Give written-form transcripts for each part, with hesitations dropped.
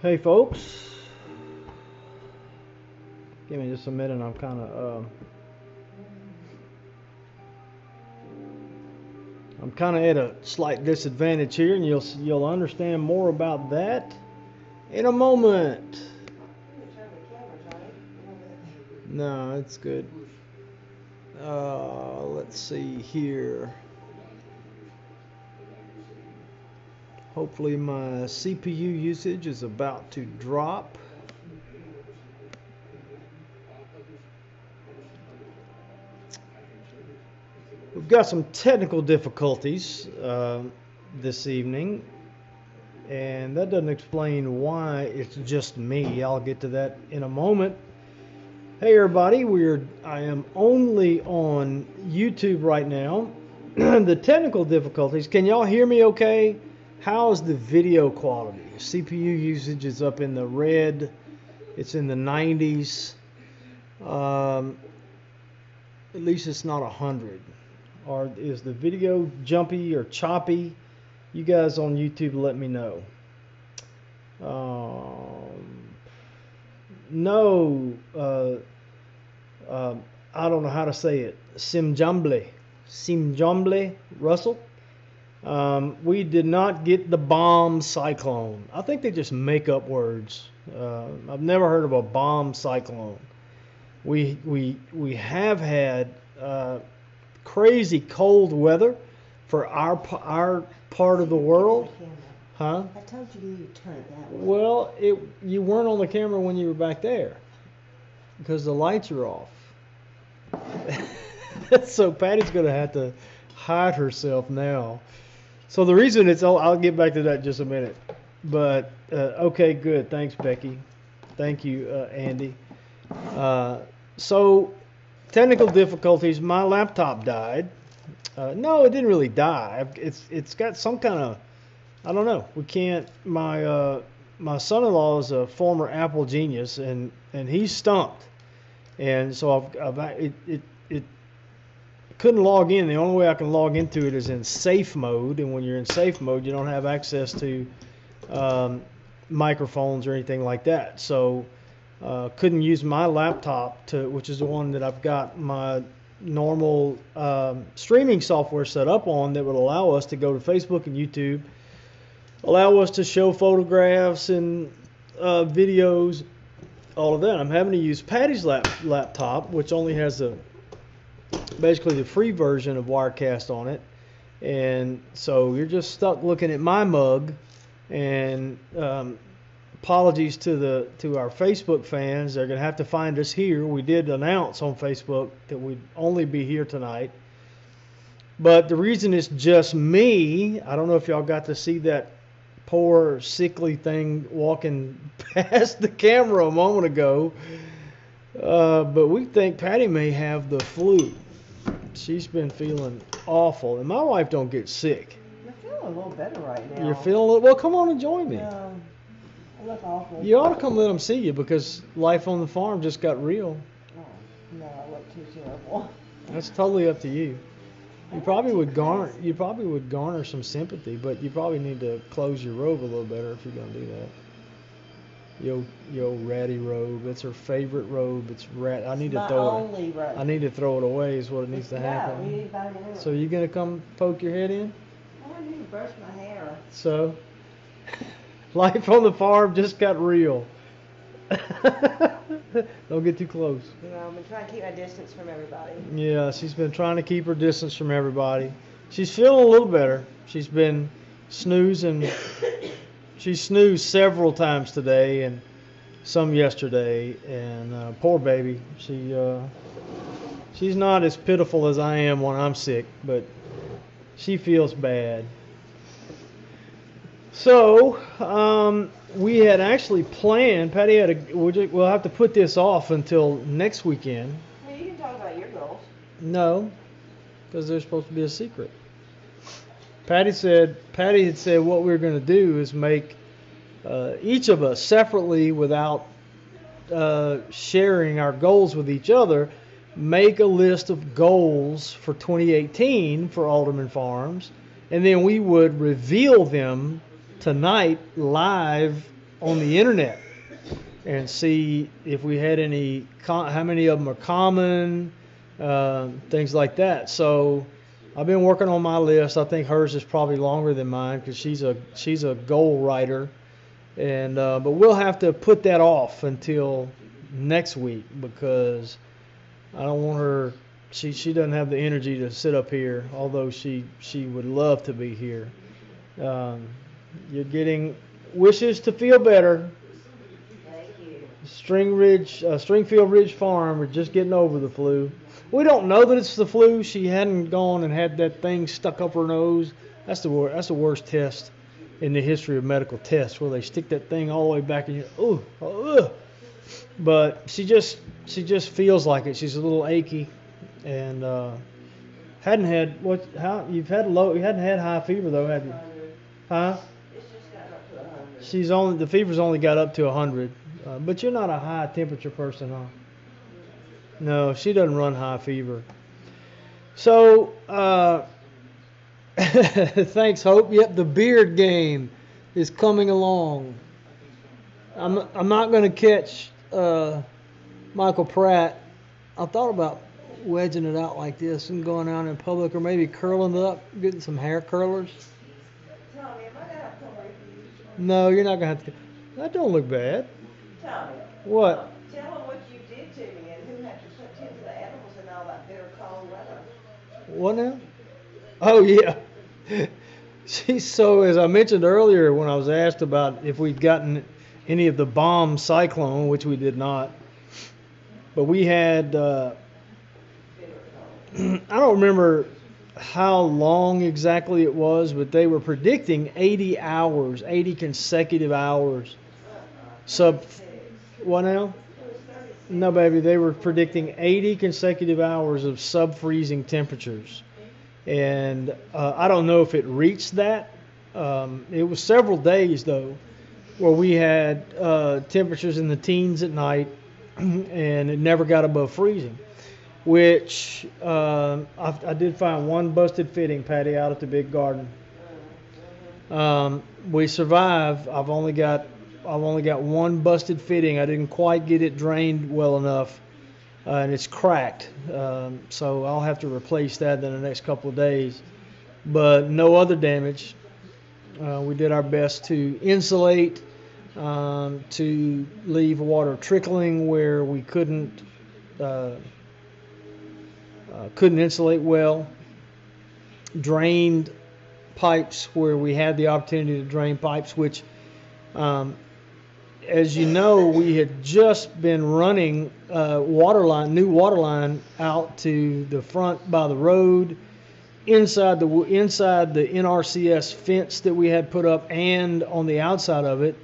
Hey folks, give me just a minute. I'm kind of at a slight disadvantage here, and you'll understand more about that in a moment. No, it's good. Let's see here. Hopefully my CPU usage is about to drop. We've got some technical difficulties this evening, and that doesn't explain why it's just me. I'll get to that in a moment. Hey everybody, I am only on YouTube right now. The technical difficulties, can y'all hear me okay? How's the video quality? CPU usage is up in the red. It's in the 90s. At least it's not 100. Or is the video jumpy or choppy? You guys on YouTube let me know. No, I don't know how to say it. Simjamble, Russell. We did not get the bomb cyclone. I think they just make up words. I've never heard of a bomb cyclone. We have had crazy cold weather for our part of the world. Huh? I told you to turn it that way. Well, you weren't on the camera when you were back there because the lights are off. So Patty's going to have to hide herself now. So the reason I'll get back to that in just a minute. But, okay, good. Thanks, Becky. Thank you, Andy. So, technical difficulties. My laptop died. No, it didn't really die. It's got some kind of, I don't know. We can't, my son-in-law is a former Apple genius, and he's stumped. And so it couldn't log in. The only way I can log into it is in safe mode, and when you're in safe mode, you don't have access to microphones or anything like that. So couldn't use my laptop which is the one that I've got my normal streaming software set up on that would allow us to go to Facebook and YouTube, allow us to show photographs and videos, all of that. I'm having to use Patty's laptop, which only has basically the free version of Wirecast on it, and so you're just stuck looking at my mug. And apologies to our Facebook fans; they're gonna have to find us here. We did announce on Facebook that we'd only be here tonight, but the reason it's just me, I don't know if y'all got to see that poor sickly thing walking past the camera a moment ago. But we think Patty may have the flu. She's been feeling awful, and my wife don't get sick. I'm feeling a little better right now. You're feeling well. Come on and join me. I look awful. You ought to come let them see you because life on the farm just got real. Oh, no, I look too terrible. That's totally up to you. You probably would garner some sympathy, but you probably need to close your robe a little better if you're gonna do that. Your ratty robe. It's her favorite robe. It's rat. I need to throw it away. Is what it needs to happen. We need to buy more. So you gonna come poke your head in? I need to brush my hair. So life on the farm just got real. Don't get too close. I've been trying to keep my distance from everybody. Yeah, she's been trying to keep her distance from everybody. She's feeling a little better. She's been snoozing. She snoozed several times today and some yesterday. And poor baby, she's not as pitiful as I am when I'm sick, but she feels bad. So we had actually planned. Patty we'll have to put this off until next weekend. Well, you can talk about your goals. No, because they're supposed to be a secret. Patty had said what we were going to do is make each of us separately, without sharing our goals with each other, make a list of goals for 2018 for Alderman Farms, and then we would reveal them tonight live on the internet and see if we had any, how many of them are common, things like that. So I've been working on my list. I think hers is probably longer than mine because she's a goal writer, and but we'll have to put that off until next week because I don't want her. She doesn't have the energy to sit up here, although she would love to be here. You're getting wishes to feel better. Thank you. Stringfield Ridge Farm are just getting over the flu. We don't know that it's the flu. She hadn't gone and had that thing stuck up her nose. That's the worst test in the history of medical tests, where they stick that thing all the way back in your But she just feels like it. She's a little achy, and hadn't had you hadn't had high fever though, have you? Huh? It's just gotten up to 100. The fever's only got up to 100. But you're not a high temperature person, huh? No, she doesn't run high fever. So, thanks, Hope. Yep, the beard game is coming along. I'm not going to catch Michael Pratt. I thought about wedging it out like this and going out in public, or maybe curling it up, getting some hair curlers. Tommy, am I going to have to come away from you? No, you're not going to have to. That don't look bad. Tommy. What? Tell them what you did to me and who had to put into the animals in all that bitter cold weather. What now? Oh, yeah. So, as I mentioned earlier, when I was asked about if we'd gotten any of the bomb cyclone, which we did not, but we had, I don't remember how long exactly it was, but they were predicting 80 hours, 80 consecutive hours. What now? No, baby, they were predicting 80 consecutive hours of sub-freezing temperatures. And I don't know if it reached that. It was several days, though, where we had temperatures in the teens at night, and it never got above freezing, which I did find one busted fitting, Patty, out at the big garden. We survived. I've only got one busted fitting. I didn't quite get it drained well enough, and it's cracked. So I'll have to replace that in the next couple of days. But no other damage. We did our best to insulate, to leave water trickling where we couldn't insulate well. Drained pipes where we had the opportunity to drain pipes, which as you know, we had just been running new water line out to the front by the road, inside the NRCS fence that we had put up, and on the outside of it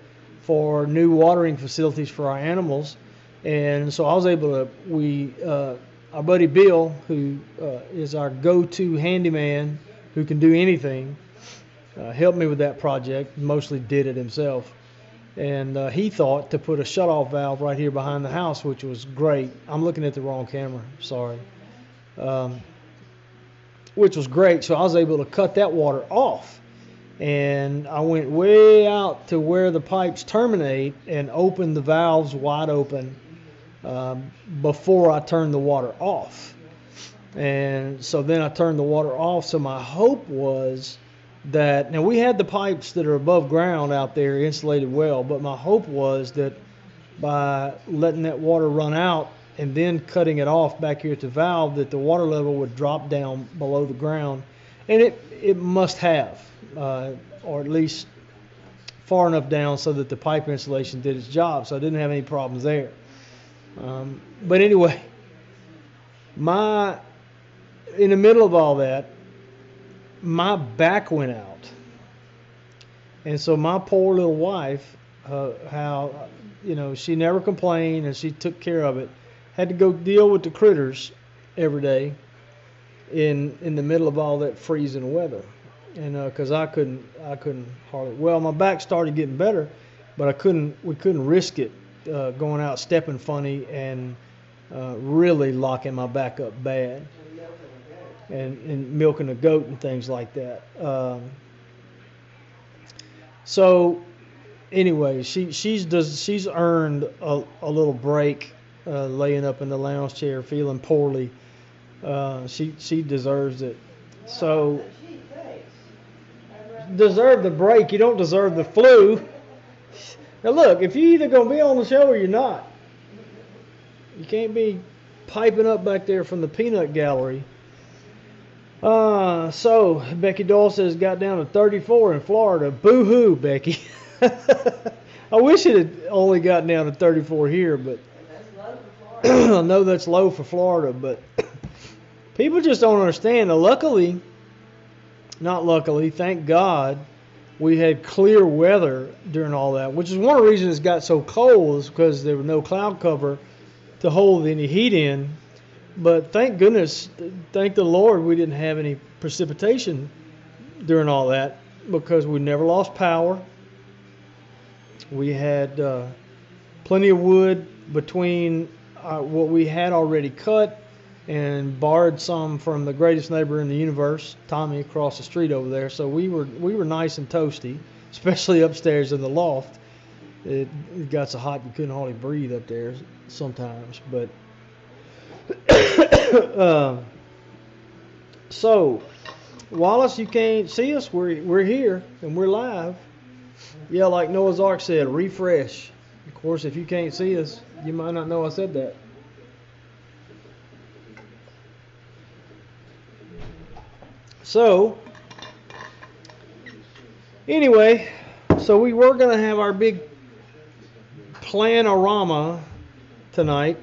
for new watering facilities for our animals. And so I was able to, our buddy Bill, who is our go-to handyman, who can do anything, helped me with that project. Mostly did it himself. And he thought to put a shutoff valve right here behind the house, which was great. I'm looking at the wrong camera, sorry. Which was great, so I was able to cut that water off. And I went way out to where the pipes terminate and opened the valves wide open before I turned the water off. And so then I turned the water off. So my hope was that, now we had the pipes that are above ground out there insulated well, but my hope was that by letting that water run out and then cutting it off back here at the valve, that the water level would drop down below the ground. And it must have, or at least far enough down so that the pipe insulation did its job, so I didn't have any problems there. But anyway, in the middle of all that, my back went out. And so my poor little wife, she never complained and she took care of it, had to go deal with the critters every day in the middle of all that freezing weather. And because I couldn't hardly, well, my back started getting better, but we couldn't risk it going out stepping funny and really locking my back up bad. and milking a goat and things like that. So anyway, she's earned a little break, laying up in the lounge chair feeling poorly. She deserves it. So deserve the break. You don't deserve the flu. Now look, if you're either gonna be on the show or you're not, you can't be piping up back there from the peanut gallery. So Becky Doyle says got down to 34 in Florida. Boo-hoo, Becky. I wish it had only gotten down to 34 here, but I know that's low for Florida, but people just don't understand. Now, not luckily, thank God, we had clear weather during all that, which is one of the reasons it got so cold, is because there was no cloud cover to hold any heat in. But thank goodness, thank the Lord, we didn't have any precipitation during all that, because we never lost power. We had plenty of wood between what we had already cut and borrowed some from the greatest neighbor in the universe, Tommy, across the street over there. So we were nice and toasty, especially upstairs in the loft. It got so hot you couldn't hardly breathe up there sometimes. But so Wallace, you can't see us. We're here and we're live. Yeah, like Noah's Ark said, refresh. Of course, if you can't see us, you might not know I said that. So, anyway, so we were going to have our big planorama tonight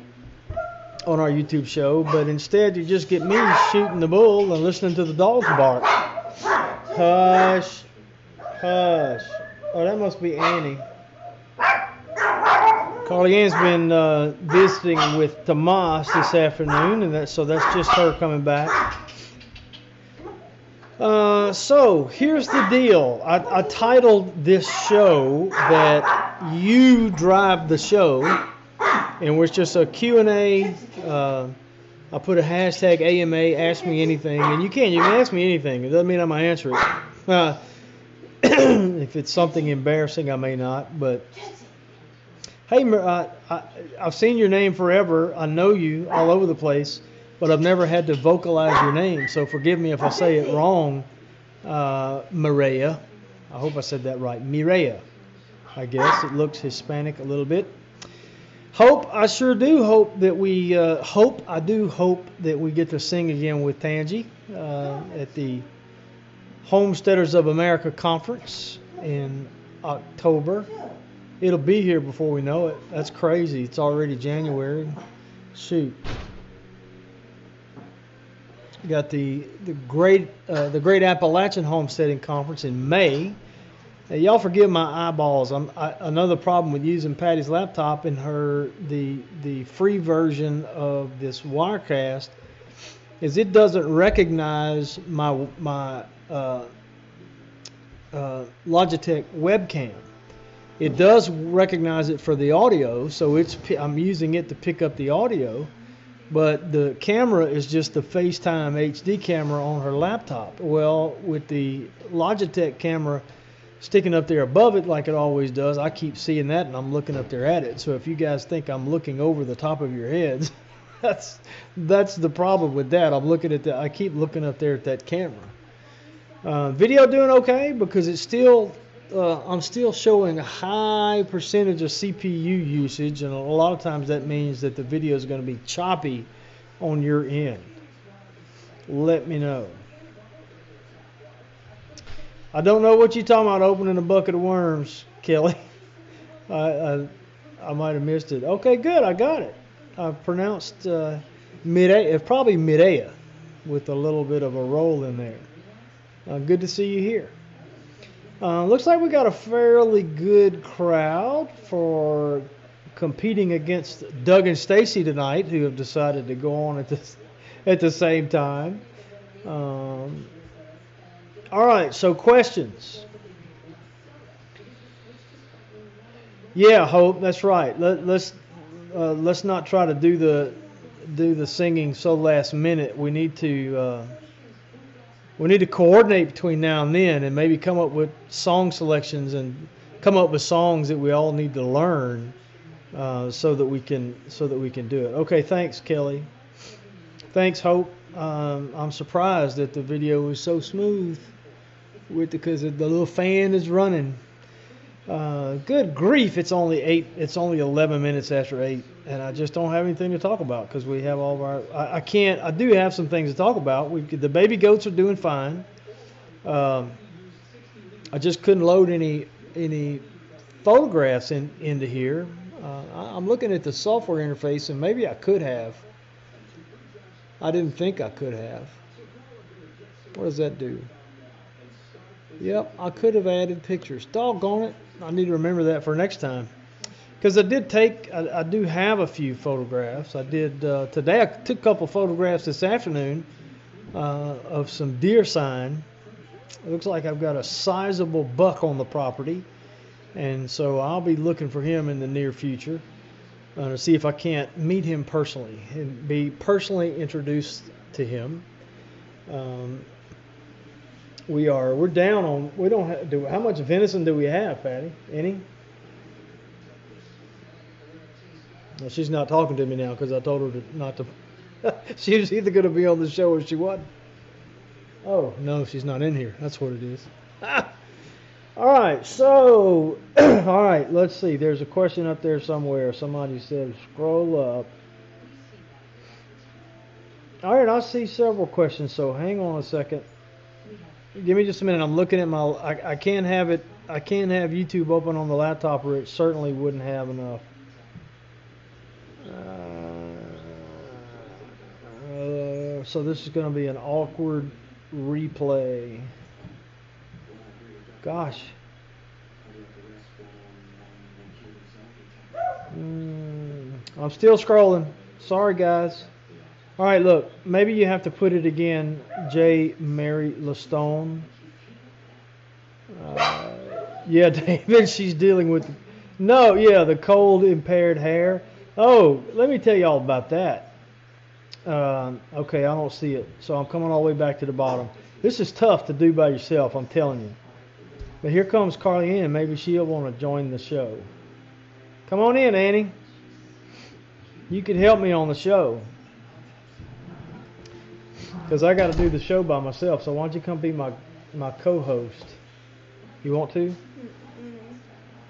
on our YouTube show, but instead you just get me shooting the bull and listening to the dogs bark. Hush. Hush. Oh, that must be Annie. Carly Ann's been visiting with Tomas this afternoon, and so that's just her coming back. So here's the deal. I titled this show that You Drive the Show, and it's just a Q&A. I put a hashtag AMA, ask me anything, and you can ask me anything. It doesn't mean I'm going to answer it. If it's something embarrassing, I may not, but hey, I've seen your name forever. I know you all over the place, but I've never had to vocalize your name, so forgive me if I say it wrong, Mireya. I hope I said that right. Mireya, I guess. It looks Hispanic a little bit. Hope, I sure do hope that we, I do hope that we get to sing again with Tangi at the Homesteaders of America Conference in October. It'll be here before we know it. That's crazy. It's already January. Shoot. We got the Great Appalachian Homesteading Conference in May. Now, y'all forgive my eyeballs. Another problem with using Patty's laptop and the free version of this Wirecast is it doesn't recognize my Logitech webcam. It does recognize it for the audio, so I'm using it to pick up the audio, but the camera is just the FaceTime HD camera on her laptop. Well, with the Logitech camera sticking up there above it like it always does, I keep seeing that and I'm looking up there at it. So if you guys think I'm looking over the top of your heads, that's the problem with that. I keep looking up there at that camera. Video doing okay because it's still I'm still showing a high percentage of CPU usage, and a lot of times that means that the video is going to be choppy on your end. Let me know. I don't know what you're talking about opening a bucket of worms, Kelly. I might have missed it. Okay, good. I got it. I pronounced probably Mireya with a little bit of a roll in there. Good to see you here. Looks like we got a fairly good crowd for competing against Doug and Stacy tonight, who have decided to go on at the same time. All right, so questions. Yeah, Hope, that's right. Let's not try to do the singing so last minute. We need to we need to coordinate between now and then, and maybe come up with song selections and come up with songs that we all need to learn, so that we can do it. Okay, thanks, Kelly. Thanks, Hope. I'm surprised that the video is so smooth because the little fan is running. Good grief! It's only 11 minutes after 8, and I just don't have anything to talk about because we have all of our. I can't. I do have some things to talk about. The baby goats are doing fine. I just couldn't load any photographs into here. I'm looking at the software interface, and maybe I could have. I didn't think I could have. What does that do? Yep, I could have added pictures. Doggone it. I need to remember that for next time. Because I do have a few photographs. I did, today I took a couple photographs this afternoon of some deer sign. It looks like I've got a sizable buck on the property. And so I'll be looking for him in the near future to see if I can't meet him personally and be personally introduced to him. We're down on, we don't have, how much venison do we have, Patty? Any? Well, she's not talking to me now because I told her not to. She was either going to be on the show or she wasn't. Oh, no, she's not in here. That's what it is. All right, so, all right, let's see. There's a question up there somewhere. Somebody said scroll up. All right, I see several questions, so hang on a second. Give me just a minute. I'm looking at my. I can't have YouTube open on the laptop, or it certainly wouldn't have enough. So this is going to be an awkward replay. Gosh. I'm still scrolling. Sorry, guys. All right, look. Maybe you have to put it again. J. Mary Lestone. Yeah, David, she's dealing with... No, yeah, the cold impaired hair. Oh, let me tell you all about that. Okay, I don't see it. So I'm coming all the way back to the bottom. This is tough to do by yourself, I'm telling you. But here comes Carly Ann. Maybe she'll want to join the show. Come on in, Annie. You could help me on the show. Because I got to do the show by myself. So why don't you come be my co-host? You want to?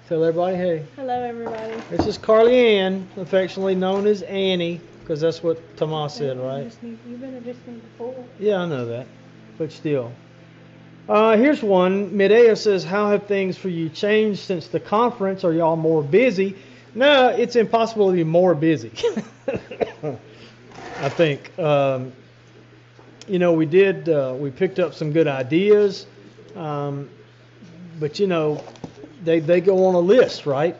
Tell everybody, hey. Hello, everybody. This is Carly Ann, affectionately known as Annie. Because that's what Tomas said, right? You've been addressing before. Yeah, I know that. But still. Here's one. Medea says, how have things for you changed since the conference? Are y'all more busy? No, it's impossible to be more busy. I think. We picked up some good ideas. But, they go on a list, right?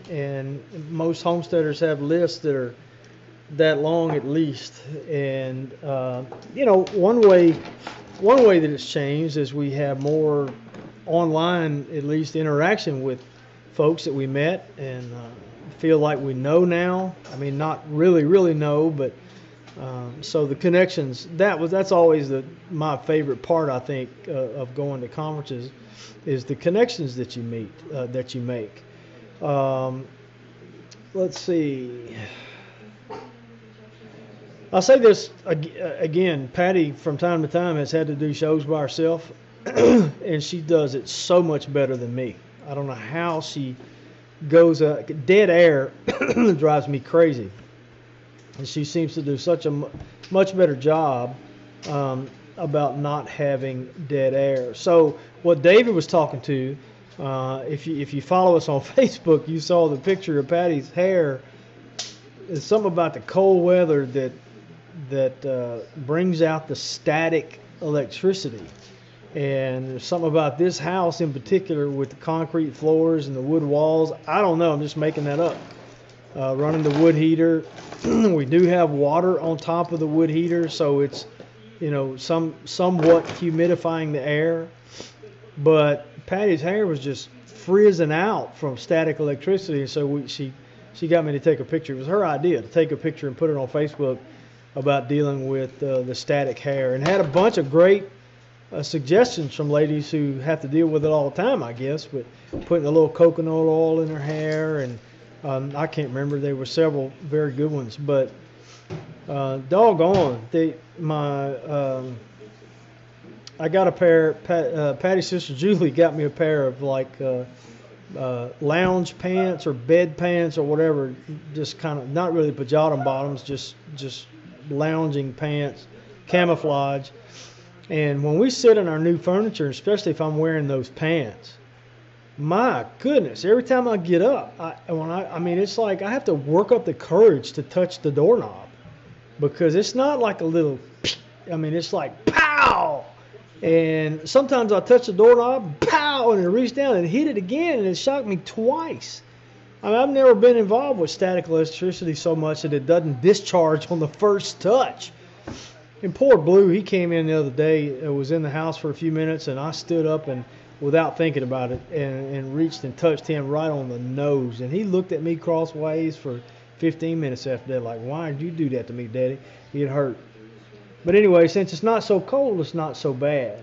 And most homesteaders have lists that are that long at least. And, one way that it's changed is we have more online, at least, interaction with folks that we met and feel like we know now. I mean, not really know, but so the connections, that's always my favorite part, I think, of going to conferences is the connections that you meet, that you make. Let's see. I'll say this again. Patty, from time to time, has had to do shows by herself, and she does it so much better than me. I don't know how she goes. Dead air drives me crazy, and she seems to do such a much better job about not having dead air. So what David was talking to, if you follow us on Facebook, you saw the picture of Patty's hair. There's something about the cold weather that brings out the static electricity. And there's something about this house in particular with the concrete floors and the wood walls. I don't know. I'm just making that up. Running the wood heater. We do have water on top of the wood heater, so it's, somewhat humidifying the air. But Patty's hair was just frizzing out from static electricity, so she got me to take a picture. It was her idea to take a picture and put it on Facebook about dealing with the static hair, and had a bunch of great suggestions from ladies who have to deal with it all the time, I guess. But putting a little coconut oil in their hair, and I can't remember. There were several very good ones, but doggone, I got a pair. Patty's sister Julie got me a pair of like lounge pants or bed pants or whatever. Just kind of not really pajama bottoms, just lounging pants, camouflage. And when we sit in our new furniture, especially if I'm wearing those pants, my goodness, every time I get up, I mean, it's like I have to work up the courage to touch the doorknob, because it's not like a little, I mean, it's like pow. And sometimes I touch the doorknob, pow, and it reach down and hit it again, and it shocked me twice. I mean, I've never been involved with static electricity so much that it doesn't discharge on the first touch. And poor Blue, he came in the other day, was in the house for a few minutes, and I stood up and, without thinking about it, and reached and touched him right on the nose. And he looked at me crossways for 15 minutes after that, like, why did you do that to me, Daddy? It hurt. But anyway, since it's not so cold, it's not so bad.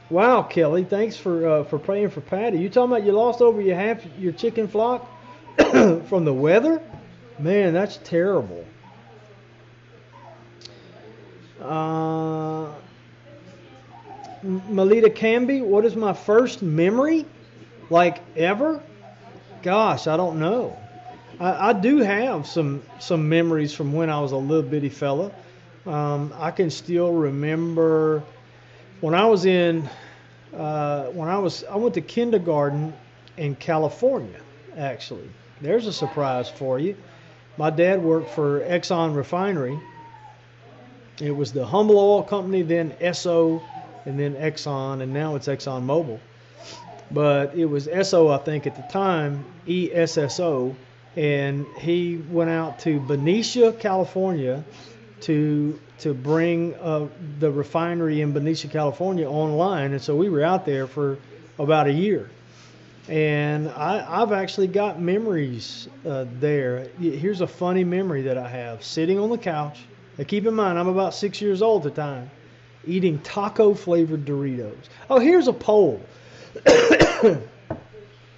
Wow, Kelly, thanks for praying for Patty. You talking about you lost over your chicken flock from the weather? Man, that's terrible. Melita Camby, what is my first memory? Like ever? Gosh, I don't know. I do have some memories from when I was a little bitty fella. I can still remember when I was I went to kindergarten in California, actually. There's a surprise for you. My dad worked for Exxon Refinery. It was the Humble Oil Company, then Esso, and then Exxon, and now it's Exxon Mobil. But it was Esso, I think, at the time, ESSO, and he went out to Benicia, California, to bring the refinery in Benicia, California online, and so we were out there for about a year. And I've actually got memories there. Here's a funny memory that I have. Sitting on the couch, now keep in mind I'm about 6 years old at the time, eating taco-flavored Doritos. Oh, here's a poll.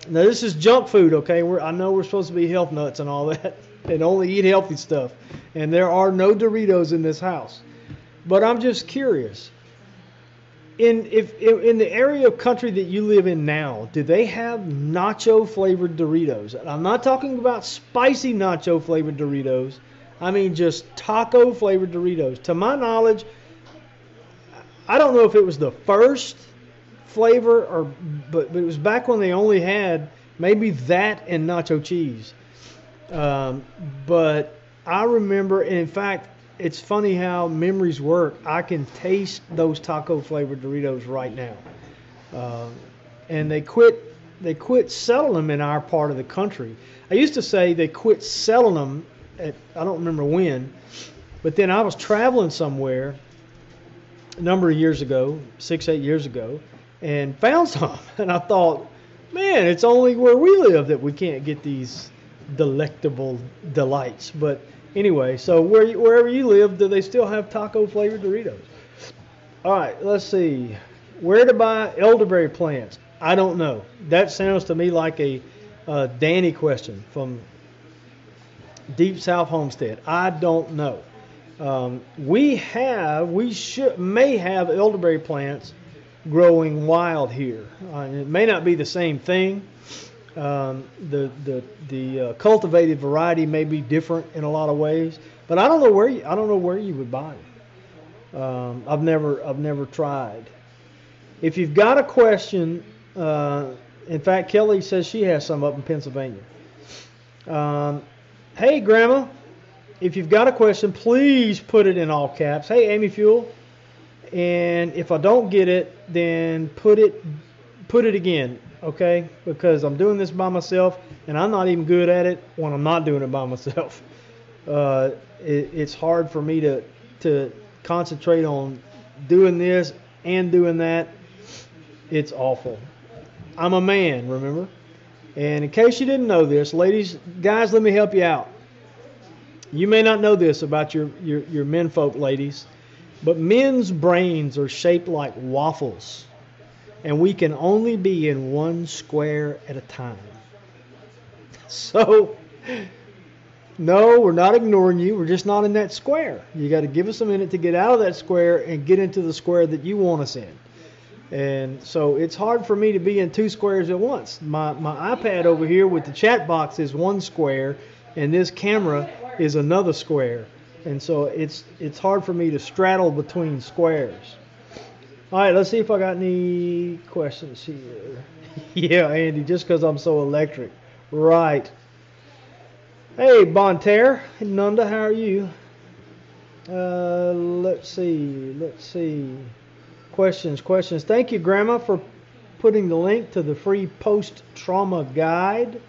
Now, this is junk food, okay? I know we're supposed to be health nuts and all that and only eat healthy stuff. And there are no Doritos in this house. But I'm just curious. In the area of country that you live in now, do they have nacho-flavored Doritos? And I'm not talking about spicy nacho-flavored Doritos. I mean just taco-flavored Doritos. To my knowledge, I don't know if it was the first flavor, but it was back when they only had maybe that and nacho cheese. But I remember, and in fact, it's funny how memories work. I can taste those taco-flavored Doritos right now. And they quit selling them in our part of the country. I used to say they quit selling them I don't remember when, but then I was traveling somewhere a number of years ago, 6-8 years ago, and found some. And I thought, man, it's only where we live that we can't get these delectable delights. But anyway, so wherever you live, do they still have taco-flavored Doritos? All right, let's see. Where to buy elderberry plants? I don't know. That sounds to me like a Danny question from Deep South Homestead. I don't know. We may have elderberry plants growing wild here. It may not be the same thing. The cultivated variety may be different in a lot of ways, but I don't know where you would buy them. I've never tried. If you've got a question, in fact, Kelly says she has some up in Pennsylvania. Hey, Grandma, if you've got a question, please put it in all caps. Hey, Amy Fuel. And if I don't get it, then put it again, okay? Because I'm doing this by myself, and I'm not even good at it when I'm not doing it by myself. It's hard for me to concentrate on doing this and doing that. It's awful. I'm a man, remember? And in case you didn't know this, ladies, guys, let me help you out. You may not know this about your menfolk, ladies. But men's brains are shaped like waffles, and we can only be in one square at a time. So, no, we're not ignoring you. We're just not in that square. You got to give us a minute to get out of that square and get into the square that you want us in. And so it's hard for me to be in two squares at once. My iPad over here with the chat box is one square, and this camera is another square. And so it's hard for me to straddle between squares. All right, let's see if I got any questions here. Yeah, Andy, just because I'm so electric. Right. Hey, Bonterre. Nunda, how are you? Let's see. Questions. Thank you, Grandma, for putting the link to the free post-trauma guide.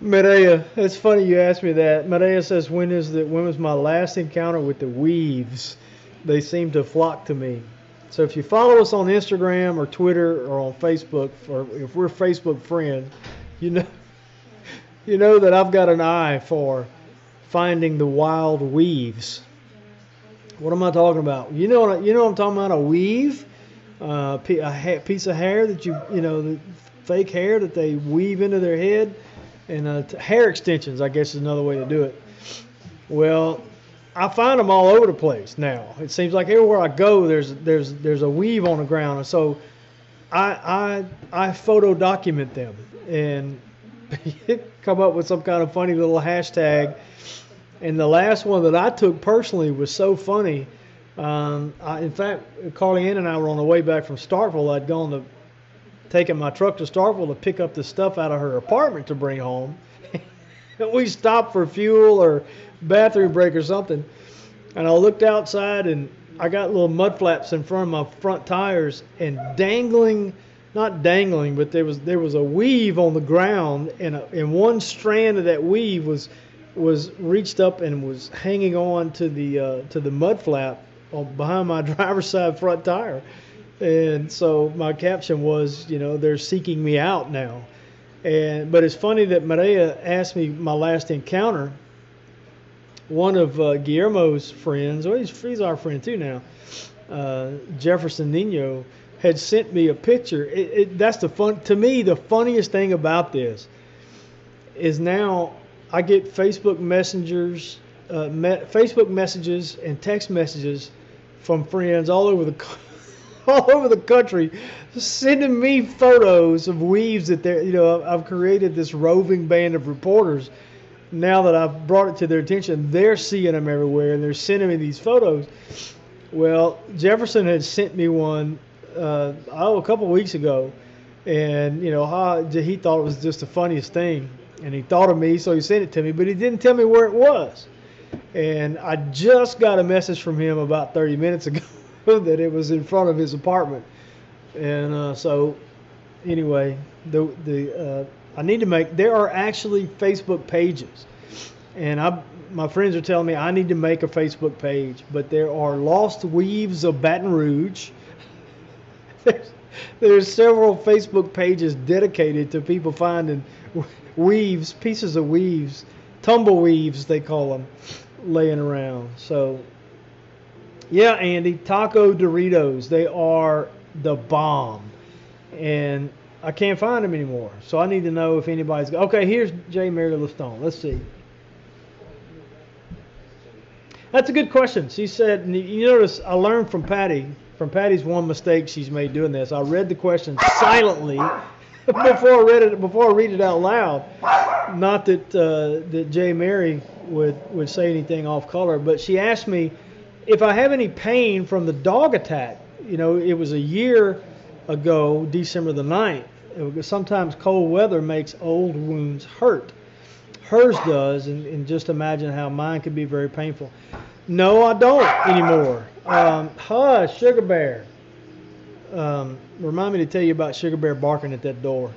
Medea, it's funny you asked me that. Medea says, when was my last encounter with the weaves? They seem to flock to me. So if you follow us on Instagram or Twitter or on Facebook, or if we're Facebook friends, you know that I've got an eye for finding the wild weaves. What am I talking about? You know what I'm talking about? A weave, a piece of hair that the fake hair that they weave into their head, and hair extensions, I guess is another way to do it. Well, I find them all over the place now. It seems like everywhere I go, there's a weave on the ground, and so I photo document them and come up with some kind of funny little hashtag. And the last one that I took personally was so funny. In fact, Carly Ann and I were on the way back from Starkville. I'd taken my truck to Starkville to pick up the stuff out of her apartment to bring home. And we stopped for fuel or bathroom break or something. And I looked outside and I got little mud flaps in front of my front tires, and not dangling, but there was a weave on the ground, and one strand of that weave was reached up and was hanging on to the mud flap behind my driver's side front tire. And so my caption was, they're seeking me out now. But it's funny that Maria asked me my last encounter. One of Guillermo's friends, well, he's our friend too now, Jefferson Nino, had sent me a picture. That's to me, the funniest thing about this is now I get Facebook messages and text messages from friends all over the country, sending me photos of weaves that I've created this roving band of reporters. Now that I've brought it to their attention, they're seeing them everywhere and they're sending me these photos. Well, Jefferson had sent me one a couple of weeks ago, and he thought it was just the funniest thing. And he thought of me, so he sent it to me, but he didn't tell me where it was. And I just got a message from him about 30 minutes ago that it was in front of his apartment. And so, anyway, I need to there are actually Facebook pages. And my friends are telling me I need to make a Facebook page. But there are Lost Weaves of Baton Rouge. There's several Facebook pages dedicated to people finding weaves, pieces of weaves, tumbleweaves they call them, laying around. So, yeah, Andy, taco Doritos, they are the bomb. And I can't find them anymore. So I need to know if anybody's... Okay, here's J. Mary Lestone. Let's see. That's a good question. She said, you notice I learned from Patty's one mistake she's made doing this. I read the question silently before I read it out loud. Not that J. Mary would say anything off color, but she asked me if I have any pain from the dog attack. It was a year ago, December the 9th. Sometimes cold weather makes old wounds hurt. Hers does, and just imagine how mine could be very painful. No, I don't anymore. Hush, Sugar Bear. Remind me to tell you about Sugar Bear barking at that door.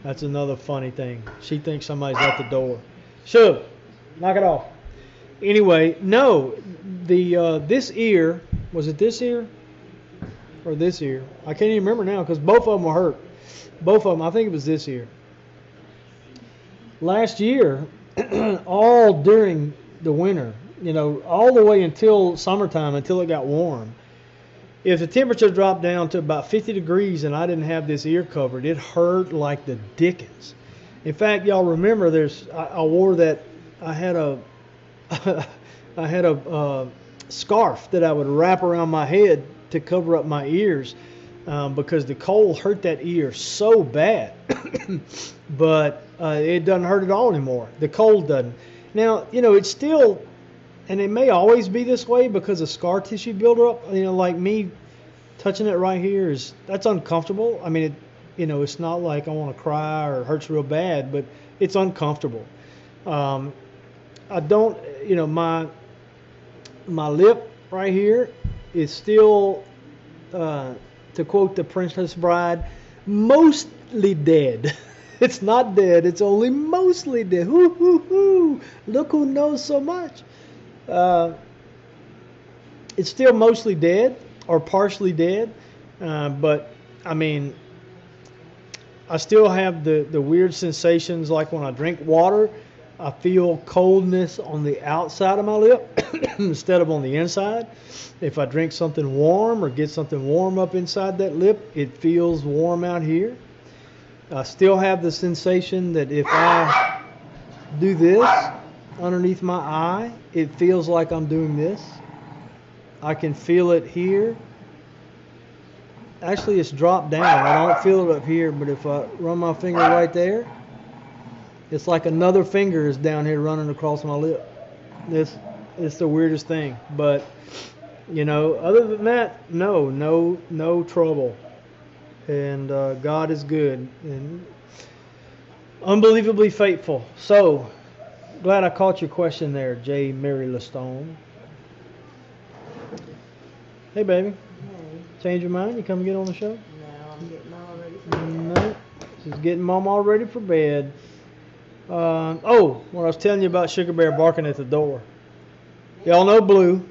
That's another funny thing. She thinks somebody's at the door. Sugar, knock it off. Anyway, no, this ear, was it this ear or this ear? I can't even remember now because both of them were hurt. Both of them, I think it was this ear. Last year, all during the winter, all the way until summertime, until it got warm. If the temperature dropped down to about 50 degrees and I didn't have this ear covered, it hurt like the dickens. In fact, y'all remember I wore that, I had a I had a scarf that I would wrap around my head to cover up my ears because the cold hurt that ear so bad. But it doesn't hurt at all anymore. The cold doesn't. Now, it's still, and it may always be this way because of scar tissue buildup. Like me touching it right here that's uncomfortable. I mean, it's not like I want to cry or it hurts real bad, but it's uncomfortable. I don't, my lip right here is still, to quote the Princess Bride, mostly dead. It's not dead. It's only mostly dead. Hoo, hoo, hoo. Look who knows so much. It's still mostly dead or partially dead. But, I mean, I still have the weird sensations like when I drink water. I feel coldness on the outside of my lip instead of on the inside. If I drink something warm or get something warm up inside that lip, it feels warm out here. I still have the sensation that if I do this underneath my eye, it feels like I'm doing this. I can feel it here. Actually, it's dropped down. I don't feel it up here, but if I run my finger right there, it's like another finger is down here running across my lip. It's the weirdest thing. But, other than that, no trouble. And God is good and unbelievably faithful. So, glad I caught your question there, J. Mary Lestone. Hey, baby. Hey. Change your mind? You come get on the show? No, I'm getting all ready for bed. No. She's getting Mom all ready for bed. What I was telling you about Sugar Bear barking at the door. Y'all know Blue.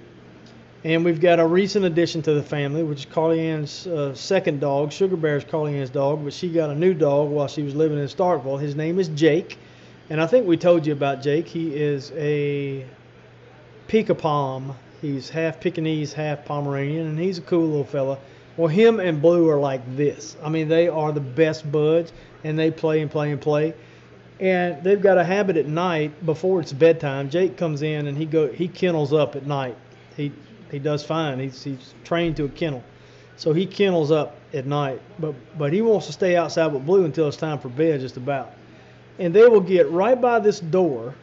And we've got a recent addition to the family, which is Carly Ann's second dog. Sugar Bear's Carly Ann's dog, but she got a new dog while she was living in Starkville. His name is Jake. And I think we told you about Jake. He is a Peekapom. He's half Pekingese, half Pomeranian, and he's a cool little fella. Well, him and Blue are like this. I mean, they are the best buds, and they play and play and play. And they've got a habit at night before it's bedtime. Jake comes in and he kennels up at night. He does fine. He's trained to a kennel, so he kennels up at night. But he wants to stay outside with Blue until it's time for bed, just about. And they will get right by this door.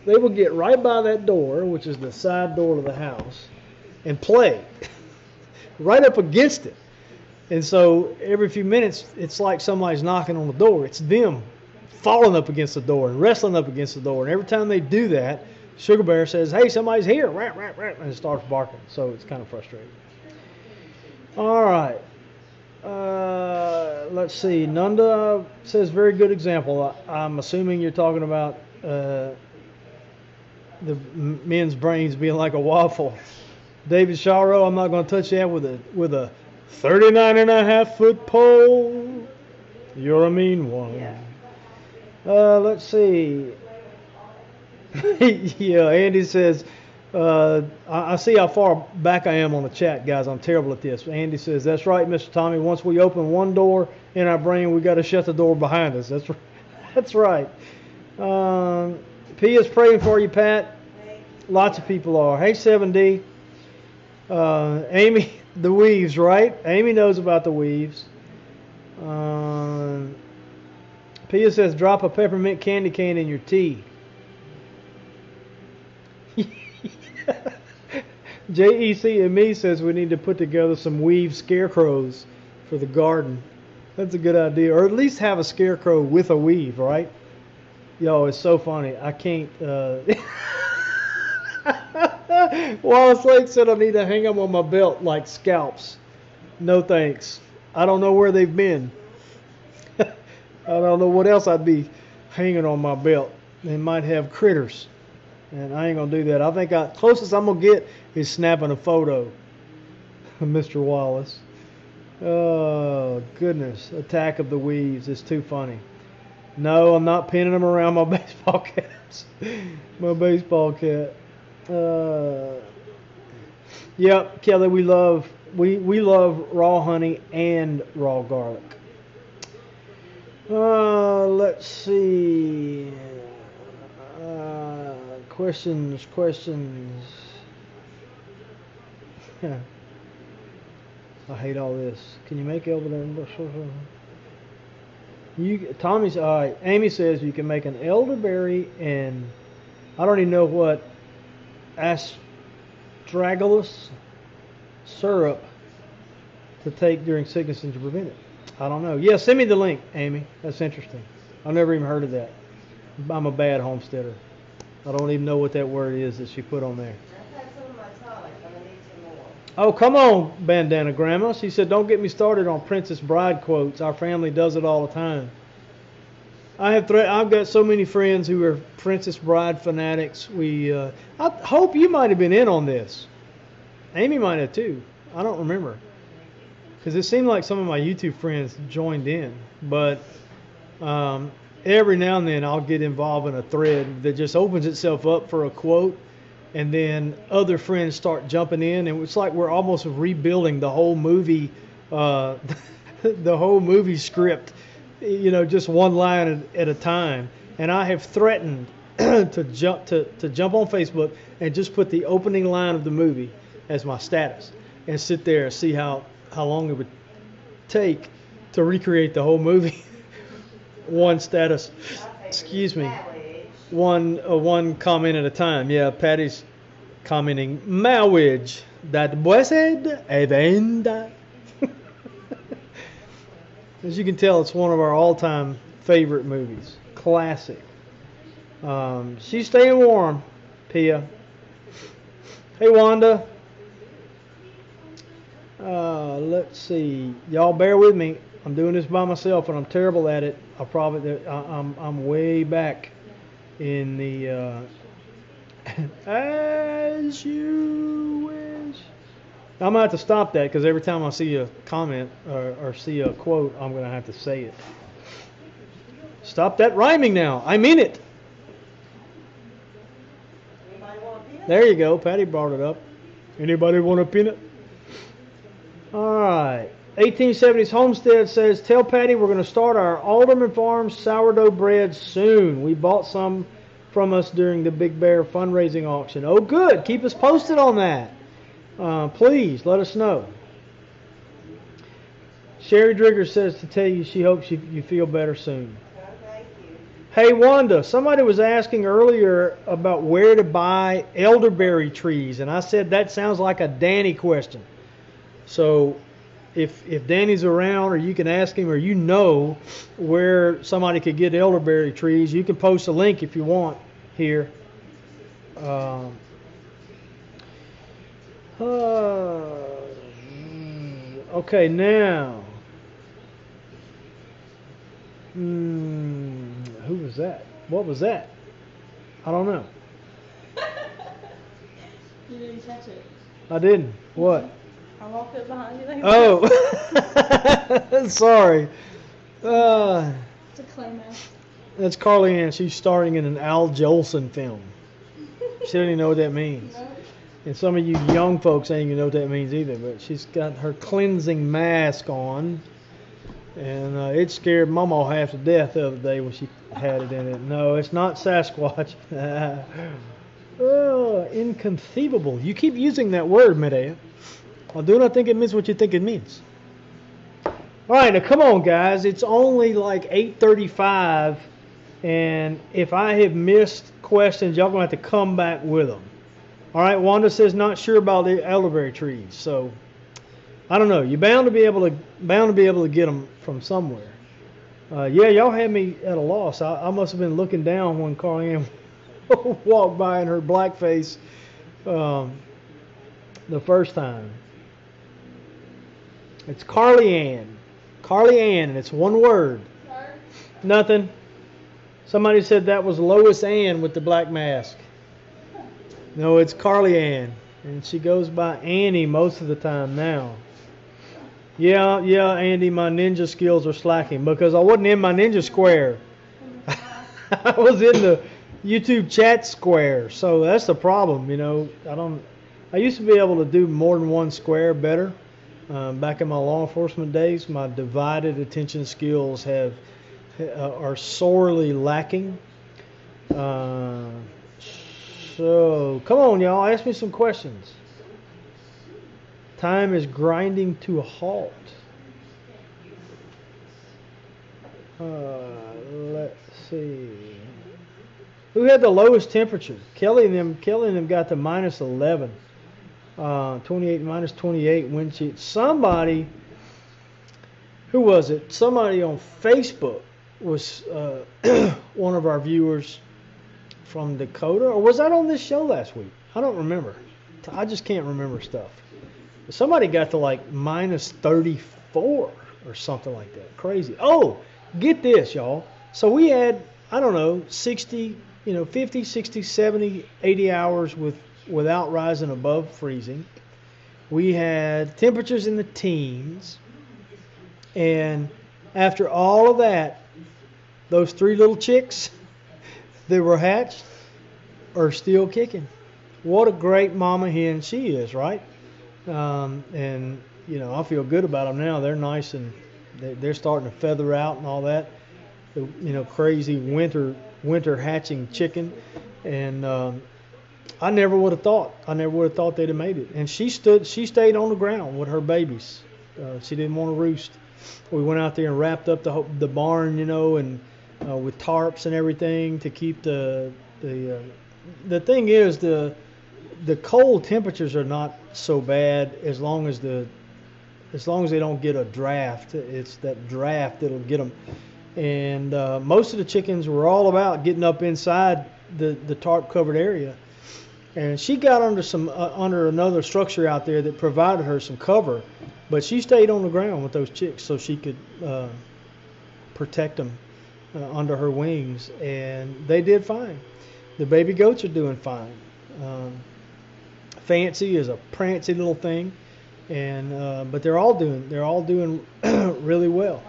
They will get right by that door, which is the side door to the house, and play right up against it. And so every few minutes, it's like somebody's knocking on the door. It's them falling up against the door and wrestling up against the door. And every time they do that, Sugar Bear says, "Hey, somebody's here!" Rat, rat, rat, and it starts barking. So it's kind of frustrating. All right. Let's see. Nunda says, very good example. I'm assuming you're talking about the men's brains being like a waffle. David Shawrow, I'm not going to touch that with a 39.5-foot pole. You're a mean one. Yeah. Let's see. Yeah, Andy says, I see how far back I am on the chat, guys. I'm terrible at this. Andy says, that's right, Mr. Tommy. Once we open one door in our brain, we got to shut the door behind us. That's right. P is praying for you, Pat. Lots of people are. Hey, 7D. Amy, the weaves, right? Amy knows about the weaves. Pia says, drop a peppermint candy cane in your tea. JEC and me says we need to put together some weave scarecrows for the garden. That's a good idea. Or at least have a scarecrow with a weave, right? Yo, it's so funny. I can't... Wallace Lake said I need to hang them on my belt like scalps. No thanks. I don't know where they've been. I don't know what else I'd be hanging on my belt. They might have critters. And I ain't going to do that. I think closest I'm going to get is snapping a photo of Mr. Wallace. Oh, goodness. Attack of the Weaves is too funny. No, I'm not pinning them around my baseball caps. My baseball cap. Yep, Kelly, we love raw honey and raw garlic. Let's see. Questions. I hate all this. Can you make elderberry? Amy says you can make an elderberry and I don't even know what astragalus syrup to take during sickness and to prevent it. I don't know. Yeah, send me the link, Amy. That's interesting. I've never even heard of that. I'm a bad homesteader. I don't even know what that word is that she put on there. I've had some of my tonic. I'm gonna need some more. Oh, come on, Bandana Grandma. She said, don't get me started on Princess Bride quotes. Our family does it all the time. I've got so many friends who are Princess Bride fanatics. I hope you might have been in on this. Amy might have too. I don't remember. Because it seemed like some of my YouTube friends joined in. But every now and then I'll get involved in a thread that just opens itself up for a quote. And then other friends start jumping in. And it's like we're almost rebuilding the whole movie, the whole movie script. Just one line at a time. And I have threatened to jump on Facebook and just put the opening line of the movie as my status and sit there and see how long it would take to recreate the whole movie. One status, excuse me, one comment at a time. Yeah, Patty's commenting, marriage, that blessed event. As you can tell, it's one of our all-time favorite movies. Classic. She's staying warm, Pia. Hey, Wanda. Let's see. Y'all bear with me. I'm doing this by myself, and I'm terrible at it. I'm way back in the as you wish. I'm gonna have to stop that because every time I see a comment or see a quote, I'm gonna have to say it. Stop that rhyming now. I mean it. Anybody want a peanut? There you go. Patty brought it up. Anybody want a peanut? All right. 1870s Homestead says, tell Patty we're going to start our AldermanFarms sourdough bread soon. We bought some from us during the Big Bear fundraising auction. Oh, good. Keep us posted on that. Please let us know. Sherry Drigger says to tell you she hopes you feel better soon. Oh, thank you. Hey, Wanda, somebody was asking earlier about where to buy elderberry trees, and I said that sounds like a Danny question. So if Danny's around, or you can ask him, or where somebody could get elderberry trees, you can post a link if you want here. Okay, now. Who was that? What was that? I don't know. You didn't catch it. I didn't. What? I walked up behind you. Like Oh, sorry. It's a clay mask. That's Carly Ann. She's starring in an Al Jolson film. She doesn't even know what that means. No. And some of you young folks ain't even know what that means either. But she's got her cleansing mask on. And it scared Mama half to death the other day when she had it in it. No, it's not Sasquatch. Oh, inconceivable. You keep using that word, Medea. I do not think it means what you think it means. All right, now come on, guys. It's only like 8:35, and if I have missed questions, y'all gonna have to come back with them. All right, Wanda says not sure about the elderberry trees, so I don't know. You're bound to be able to get them from somewhere. Yeah, y'all had me at a loss. I must have been looking down when Carly Ann walked by in her blackface the first time. It's Carly Ann. Carly Ann, and it's one word. Sir? Nothing. Somebody said that was Lois Ann with the black mask. No, it's Carly Ann. And she goes by Annie most of the time now. Yeah, Andy, my ninja skills are slacking because I wasn't in my ninja square. I was in the YouTube chat square, so that's the problem. I used to be able to do more than one square better. Back in my law enforcement days, my divided attention skills are sorely lacking. So come on, y'all, ask me some questions. Time is grinding to a halt. Let's see. Who had the lowest temperature? Kelly and them got to minus 11. 28 minus 28 wind chill. Somebody, who was it? Somebody on Facebook was one of our viewers from Dakota, or was that on this show last week? I don't remember. I just can't remember stuff. Somebody got to like minus 34 or something like that. Crazy. Oh, get this, y'all. So we had, I don't know, 60, 50, 60, 70, 80 hours without rising above freezing. We had temperatures in the teens. And after all of that, those 3 little chicks that were hatched are still kicking. What a great mama hen she is, right? And I feel good about them now. They're nice and they're starting to feather out and all that. Crazy winter hatching chicken. And I never would have thought. They'd have made it. And she stayed on the ground with her babies. She didn't want to roost. We went out there and wrapped up the barn, and with tarps and everything to keep the thing is the cold temperatures are not so bad as long as they don't get a draft. It's that draft that'll get them. And most of the chickens were all about getting up inside the tarp covered area. And she got under another structure out there that provided her some cover, but she stayed on the ground with those chicks so she could protect them under her wings, and they did fine. The baby goats are doing fine. Fancy is a prancy little thing, and but they're all doing really well.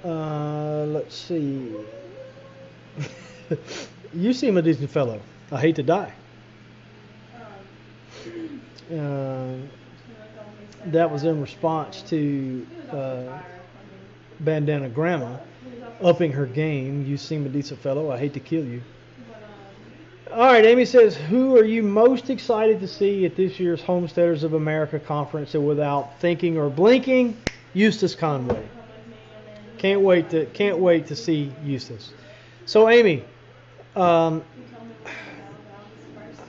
Let's see. You seem a decent fellow. I hate to die. That was in response to Bandana Grandma upping her game. You seem a decent fellow. I hate to kill you. All right, Amy says, who are you most excited to see at this year's Homesteaders of America conference? And without thinking or blinking, Eustace Conway. Can't wait to see Eustace. So, Amy,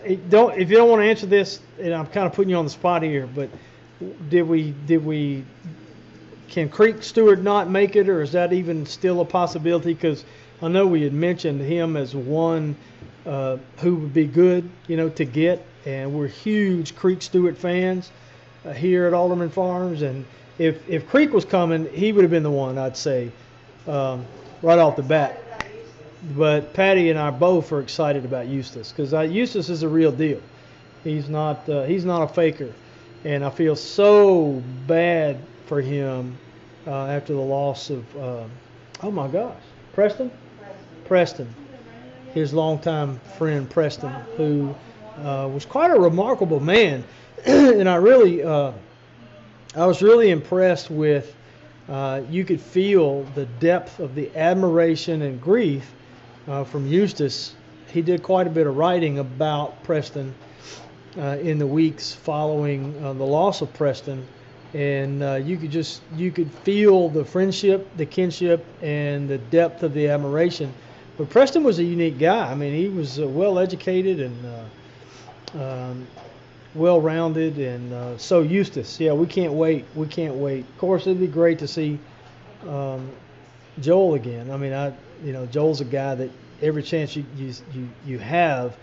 if you don't want to answer this, and I'm kind of putting you on the spot here, but can Creek Stewart not make it, or is that even still a possibility? Because I know we had mentioned him as one who would be good, to get, and we're huge Creek Stewart fans here at AldermanFarms, and if Creek was coming, he would have been the one, I'd say, right off the bat. But Patty and I both are excited about Eustace, because Eustace is a real deal. He's not a faker, and I feel so bad for him after the loss of oh my gosh, Preston, his longtime friend Preston, who was quite a remarkable man, and I was really impressed with. You could feel the depth of the admiration and grief from Eustace. He did quite a bit of writing about Preston in the weeks following the loss of Preston, and you could feel the friendship, the kinship, and the depth of the admiration. But Preston was a unique guy. I mean, he was well educated and well-rounded, and so Eustace, yeah, we can't wait. Of course, it'd be great to see Joel again. I mean, Joel's a guy that every chance you have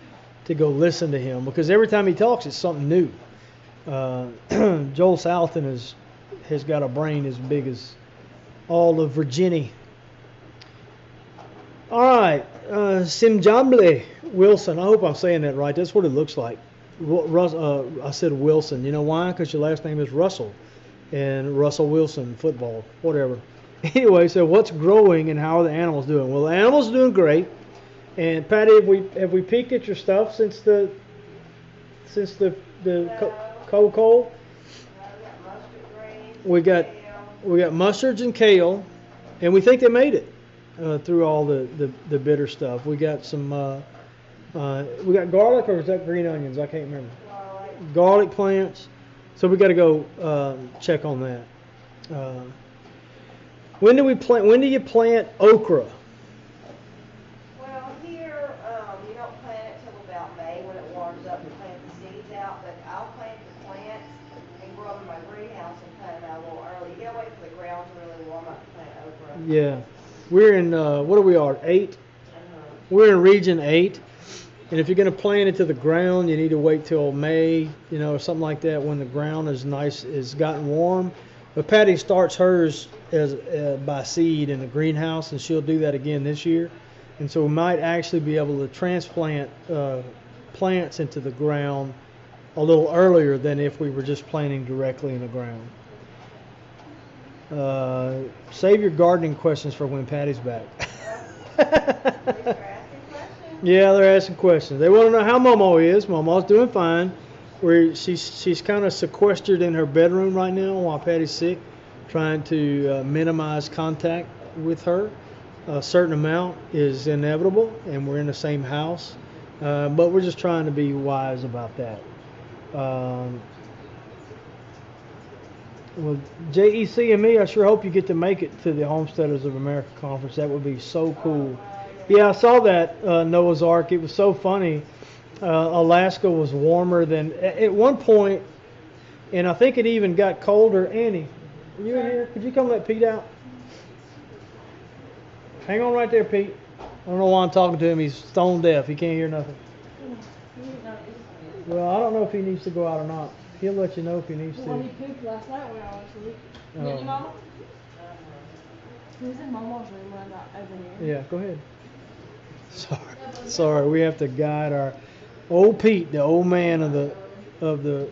to go listen to him, because every time he talks, it's something new. Joel Southton has got a brain as big as all of Virginia. All right, Simjamble Wilson. I hope I'm saying that right. That's what it looks like. I said Wilson. You know why? Because your last name is Russell, and Russell Wilson, football, whatever. Anyway, so what's growing and how are the animals doing? Well, the animals are doing great. And Patty, have we peeked at your stuff since the No. cold? We got mustard greens. We got kale. we got mustards and kale, and we think they made it through all the bitter stuff. We got some we got garlic, or is that green onions? I can't remember. Garlic plants. So we got to go check on that. When do we plant? When do you plant okra? Well, here, you don't plant it till about May when it warms up to plant the seeds out, but I'll plant the plants and grow them in my greenhouse and plant them out a little early. You gotta wait for the ground to really warm up to plant okra. Yeah, we're in what are we on? 8. We're in region 8, and if you're going to plant it to the ground, you need to wait till May, or something like that, when the ground is nice, is gotten warm. But Patty starts hers as by seed in the greenhouse, and she'll do that again this year. And so we might actually be able to transplant plants into the ground a little earlier than if we were just planting directly in the ground. Save your gardening questions for when Patty's back. Yeah, they're asking questions. They want to know how Momo is. Momo's doing fine. She's kind of sequestered in her bedroom right now while Patty's sick, trying to minimize contact with her. A certain amount is inevitable, and we're in the same house, but we're just trying to be wise about that. Well, JEC and me, I sure hope you get to make it to the Homesteaders of America conference. That would be so cool. Yeah, I saw that Noah's Ark. It was so funny. Alaska was warmer than at one point, and I think it even got colder. Annie, are you in here? Could you come let Pete out? Hang on right there, Pete. I don't know why I'm talking to him. He's stone deaf. He can't hear nothing. Well, I don't know if he needs to go out or not. He'll let you know if he needs to. Well, he pooped last night when I was asleep. Didn't you, Mama? He was in Mama's room when I got over here. Yeah, go ahead. Sorry, we have to guide our old Pete, the old man of the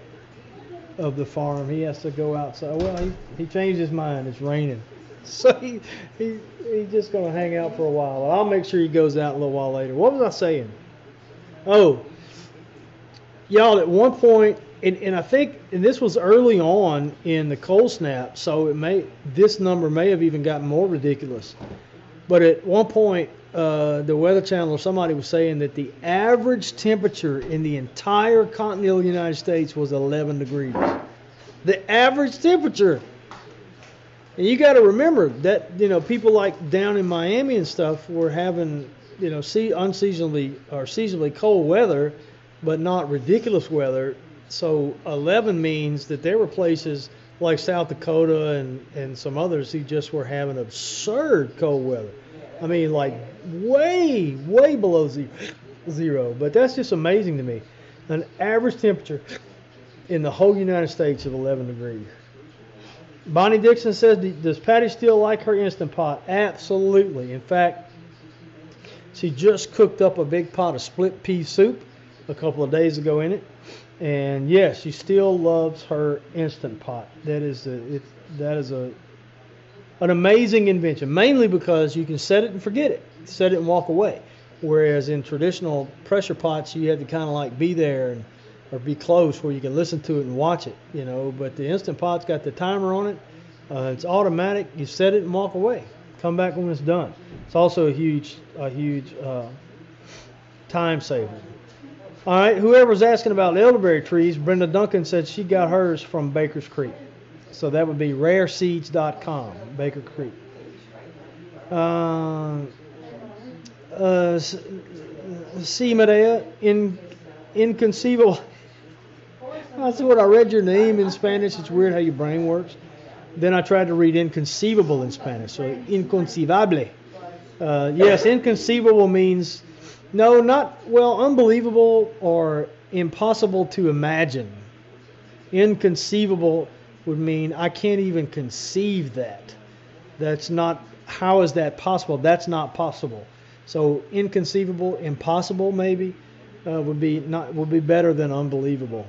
farm. He has to go outside. Well, he changed his mind. It's raining, so he's just gonna hang out for a while. I'll make sure he goes out a little while later. What was I saying? Oh, y'all, at one point, and I think, and this was early on in the cold snap, so this number may have even gotten more ridiculous. But at one point, the Weather Channel or somebody was saying that the average temperature in the entire continental United States was 11 degrees. The average temperature. And you got to remember that, people like down in Miami and stuff were having, unseasonably or seasonably cold weather, but not ridiculous weather. So 11 means that there were places like South Dakota and some others who just were having absurd cold weather. I mean, like way, way below zero. But that's just amazing to me. An average temperature in the whole United States of 11 degrees. Bonnie Dixon says, does Patty still like her Instant Pot? Absolutely. In fact, she just cooked up a big pot of split pea soup a couple of days ago in it. And yes, she still loves her Instant Pot. That is an amazing invention, mainly because you can set it and forget it, set it and walk away. Whereas in traditional pressure pots, you have to kind of like be there or be close where you can listen to it and watch it, But the Instant Pot's got the timer on it. It's automatic. You set it and walk away. Come back when it's done. It's also a huge time saver. All right, whoever's asking about elderberry trees, Brenda Duncan said she got hers from Baker's Creek. So that would be rareseeds.com, Baker Creek. C. Medea, inconceivable. That's what I read your name in Spanish. It's weird how your brain works. Then I tried to read inconceivable in Spanish, so inconceivable. Yes, inconceivable means unbelievable or impossible to imagine. Inconceivable would mean I can't even conceive that. That's not, how is that possible? That's not possible. So inconceivable, impossible maybe would be better than unbelievable.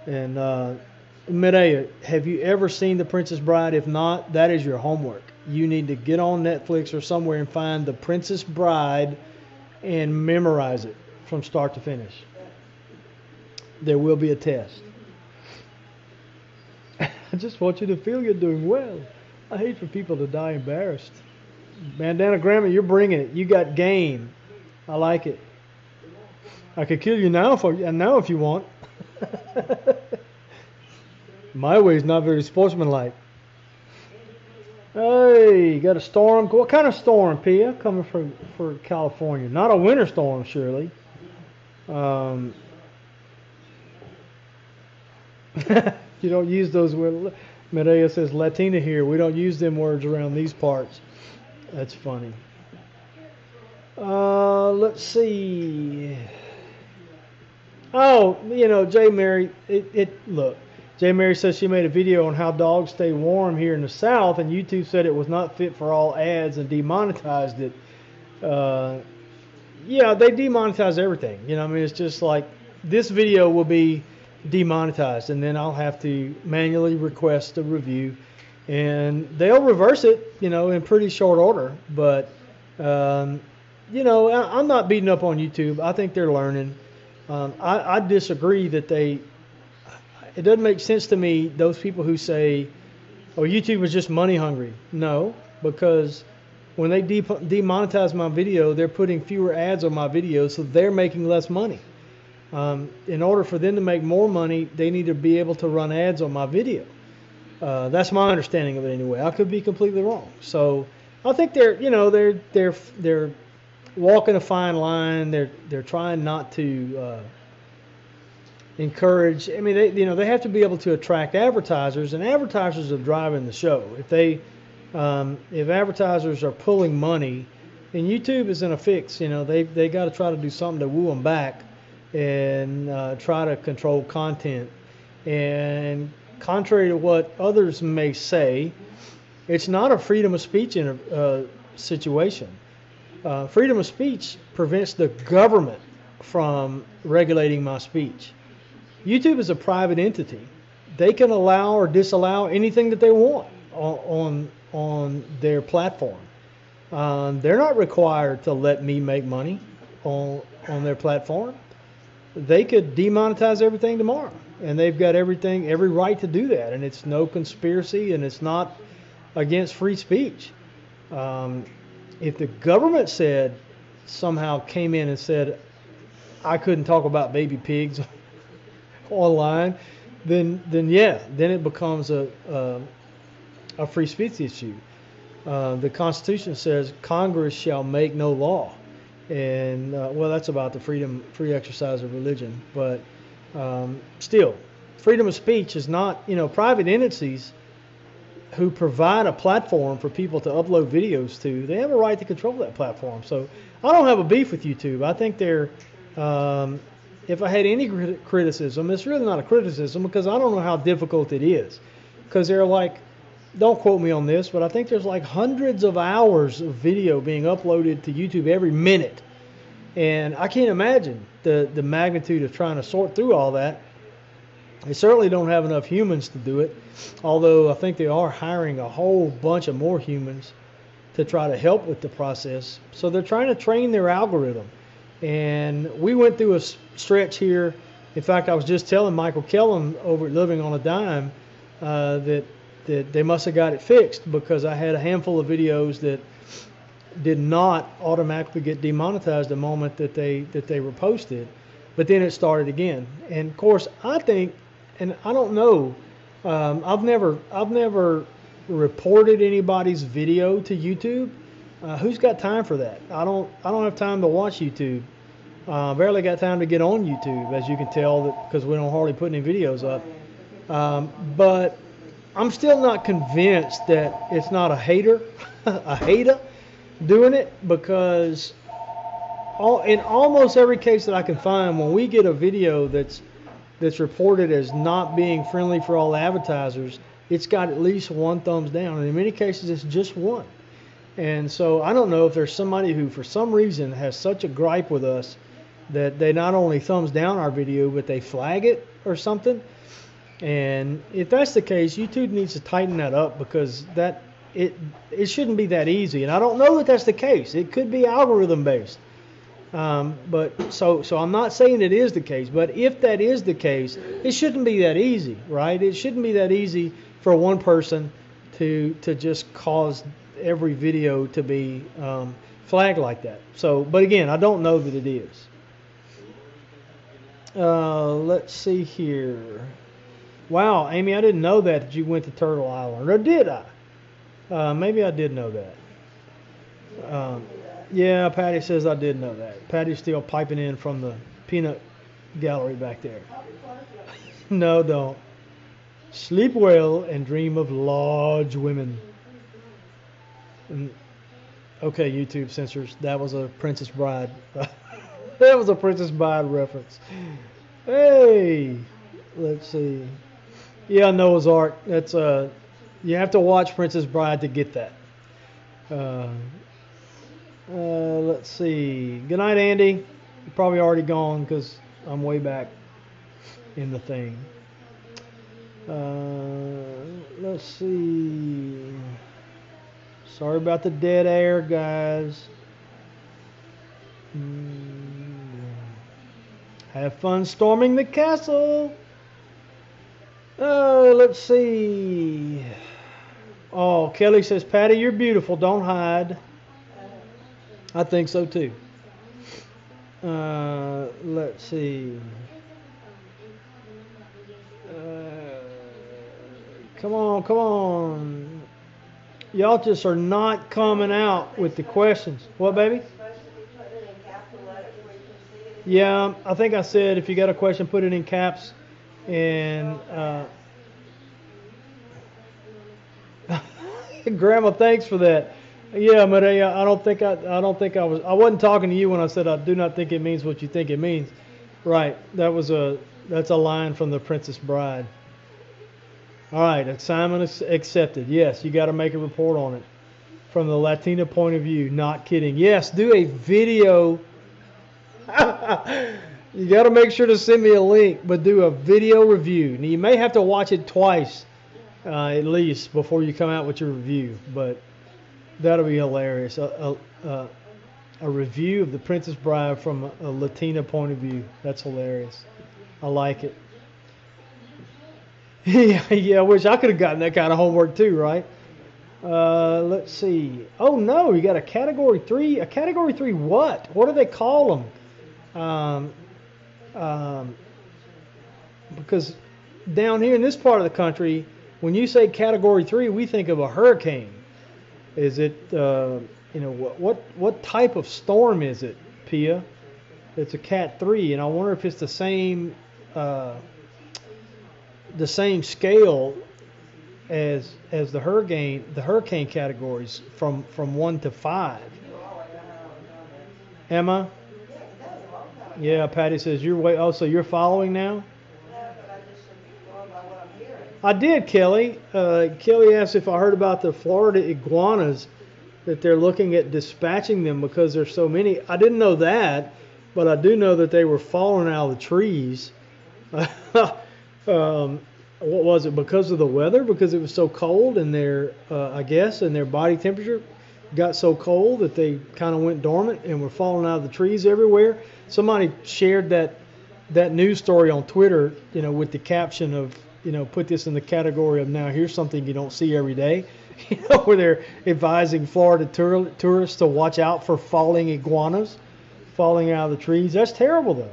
And Medea, have you ever seen The Princess Bride? If not, that is your homework. you need to get on Netflix or somewhere and find The Princess Bride and memorize it from start to finish. There will be a test. I just want you to feel you're doing well. I hate for people to die embarrassed. Bandana Grandma, you're bringing it. You got game. I like it. I could kill you now if you want. My way is not very sportsmanlike. Hey, got a storm. What kind of storm, Pia? Coming for California. Not a winter storm, surely. You don't use those words. Medea says Latina here. We don't use them words around these parts. That's funny. Let's see. Oh, J. Mary. Look. J. Mary says she made a video on how dogs stay warm here in the South, and YouTube said it was not fit for all ads and demonetized it. Yeah, they demonetize everything. It's just like this video will be demonetized, and then I'll have to manually request a review, and they'll reverse it, in pretty short order. But, I'm not beating up on YouTube. I think they're learning. I disagree that it doesn't make sense to me, those people who say, oh, YouTube is just money hungry. No, because when they demonetize my video, they're putting fewer ads on my video, so they're making less money. In order for them to make more money, they need to be able to run ads on my video. That's my understanding of it anyway. I could be completely wrong. So I think they're walking a fine line. They're trying not to encourage. I mean, they have to be able to attract advertisers, and advertisers are driving the show. If advertisers are pulling money, and YouTube is in a fix, they got to try to do something to woo them back and try to control content. And contrary to what others may say, it's not a freedom of speech situation. Freedom of speech prevents the government from regulating my speech. YouTube is a private entity. They can allow or disallow anything that they want on their platform. They're not required to let me make money on their platform. They could demonetize everything tomorrow, and they've got every right to do that, and it's no conspiracy, and it's not against free speech. If the government somehow came in and said I couldn't talk about baby pigs online, then it becomes a free speech issue. The Constitution says Congress shall make no law, and that's about the free exercise of religion. But still, freedom of speech is not, private entities who provide a platform for people to upload videos to. They have a right to control that platform. So I don't have a beef with YouTube. I think they're if I had any criticism, it's really not a criticism, because I don't know how difficult it is. Because they're like, don't quote me on this, but I think there's like hundreds of hours of video being uploaded to YouTube every minute. And I can't imagine the magnitude of trying to sort through all that. They certainly don't have enough humans to do it, although I think they are hiring a whole bunch of more humans to try to help with the process. So they're trying to train their algorithm. And we went through a stretch here. In fact, I was just telling Michael Kellum over at Living on a Dime that they must have got it fixed, because I had a handful of videos that did not automatically get demonetized the moment that they were posted, but then it started again. And of course, I think, and I don't know, I've never reported anybody's video to YouTube. Who's got time for that? I don't have time to watch YouTube. Barely got time to get on YouTube, as you can tell, because we don't hardly put any videos up. But I'm still not convinced that it's not a hater doing it, because in almost every case that I can find, when we get a video that's reported as not being friendly for all advertisers, it's got at least one thumbs down, and in many cases it's just one. And so I don't know if there's somebody who for some reason has such a gripe with us that they not only thumbs down our video, but they flag it or something. And if that's the case, YouTube needs to tighten that up, because that it shouldn't be that easy. And I don't know that that's the case. It could be algorithm based. But so I'm not saying it is the case, but if that is the case, it shouldn't be that easy, right? It shouldn't be that easy for one person to just cause every video to be flagged like that. So, but again, I don't know that it is. Let's see here. Wow, Amy, I didn't know that you went to Turtle Island, or did I? Maybe I did know that. Yeah, Patty says I did know that. Patty's still piping in from the peanut gallery back there. No, don't. Sleep well and dream of large women. Okay, YouTube censors. That was a Princess Bride. That was a Princess Bride reference. Hey, let's see. Yeah, Noah's Ark. That's you have to watch Princess Bride to get that. Let's see. Good night, Andy. You're probably already gone because I'm way back in the thing. Let's see. Sorry about the dead air, guys. Have fun storming the castle. Let's see. Oh, Kelly says, Patty, you're beautiful. Don't hide. I think so too. Let's see. Come on. Y'all just are not coming out with the questions. What, baby? Yeah, I think I said if you got a question, put it in caps. And Grandma, thanks for that. Yeah, Maria, I don't think I wasn't talking to you when I said I do not think it means what you think it means. Right. That's a line from the Princess Bride. All right, assignment accepted. Yes, you got to make a report on it from the Latina point of view. Not kidding. Yes, do a video. You got to make sure to send me a link, but do a video review. Now, you may have to watch it twice at least before you come out with your review, but that'll be hilarious. A review of the Princess Bride from a Latina point of view. That's hilarious. I like it. Yeah, I wish I could have gotten that kind of homework too, right? Let's see. Oh no, you got a category 3. A category 3 what? What do they call them? Because down here in this part of the country, when you say category 3, we think of a hurricane. Is it, what type of storm is it, Pia? It's a Cat 3, and I wonder if it's the same scale as the hurricane categories from 1 to 5. Emma? Yeah, Patty says you're way. Oh, so you're following now? I did, Kelly. Kelly asked if I heard about the Florida iguanas, that they're looking at dispatching them because there's so many. I didn't know that, but I do know that they were falling out of the trees. What was it? Because of the weather? Because it was so cold, and their body temperature got so cold that they kind of went dormant and were falling out of the trees everywhere. Somebody shared that news story on Twitter, with the caption of, put this in the category of now here's something you don't see every day, where they're advising Florida tourists to watch out for falling iguanas falling out of the trees. That's terrible, though.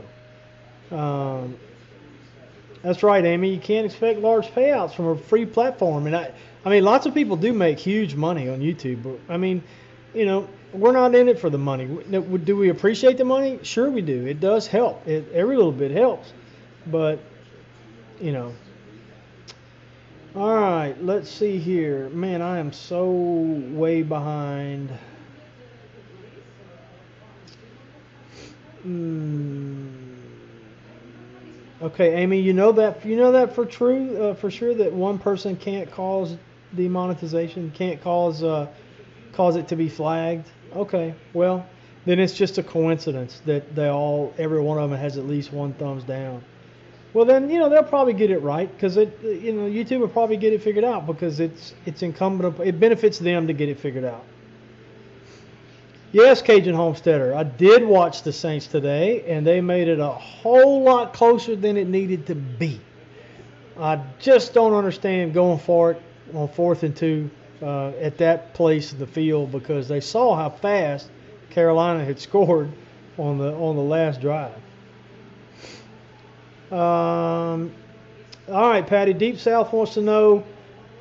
That's right, Amy. You can't expect large payouts from a free platform. And I mean, lots of people do make huge money on YouTube. But, I mean, we're not in it for the money. Do we appreciate the money? Sure we do. It does help. Every little bit helps. But, All right, let's see here. Man, I am so way behind. Okay, Amy, you know that for sure that one person can't cause demonetization, can't cause it to be flagged. Okay, well, then it's just a coincidence that every one of them has at least one thumbs down. Well, then they'll probably get it right because YouTube will probably get it figured out because it's incumbent. It benefits them to get it figured out. Yes, Cajun Homesteader, I did watch the Saints today, and they made it a whole lot closer than it needed to be. I just don't understand going for it on 4th and 2 at that place in the field because they saw how fast Carolina had scored on the last drive. All right, Patty. Deep South wants to know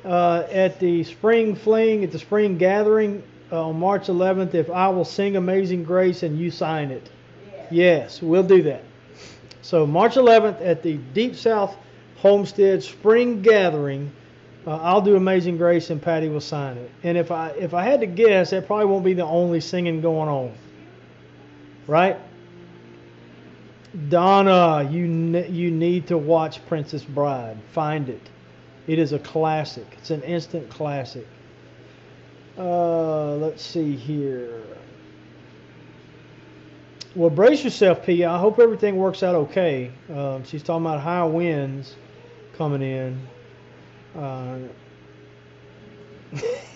at the spring fling, at the spring gathering on March 11th, if I will sing Amazing Grace and you sign it. Yes, we'll do that. So March 11th at the Deep South Homestead Spring Gathering, I'll do Amazing Grace and Patty will sign it. And if I had to guess, that probably won't be the only singing going on. Right? Donna, you need to watch Princess Bride. Find it. It is a classic. It's an instant classic. Let's see here. Well, brace yourself, P. I hope everything works out okay. She's talking about high winds coming in.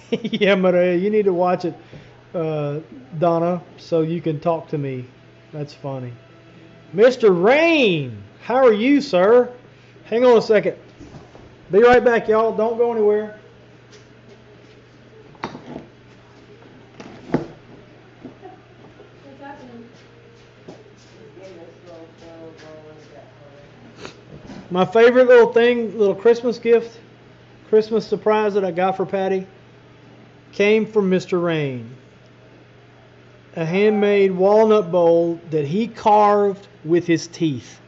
Yeah, Maria, you need to watch it, Donna, so you can talk to me. That's funny. Mr. Rain, how are you, sir? Hang on a second. Be right back, y'all. Don't go anywhere. What's happening? My favorite little Christmas gift, Christmas surprise that I got for Patty, came from Mr. Rain. A handmade walnut bowl that he carved with his teeth,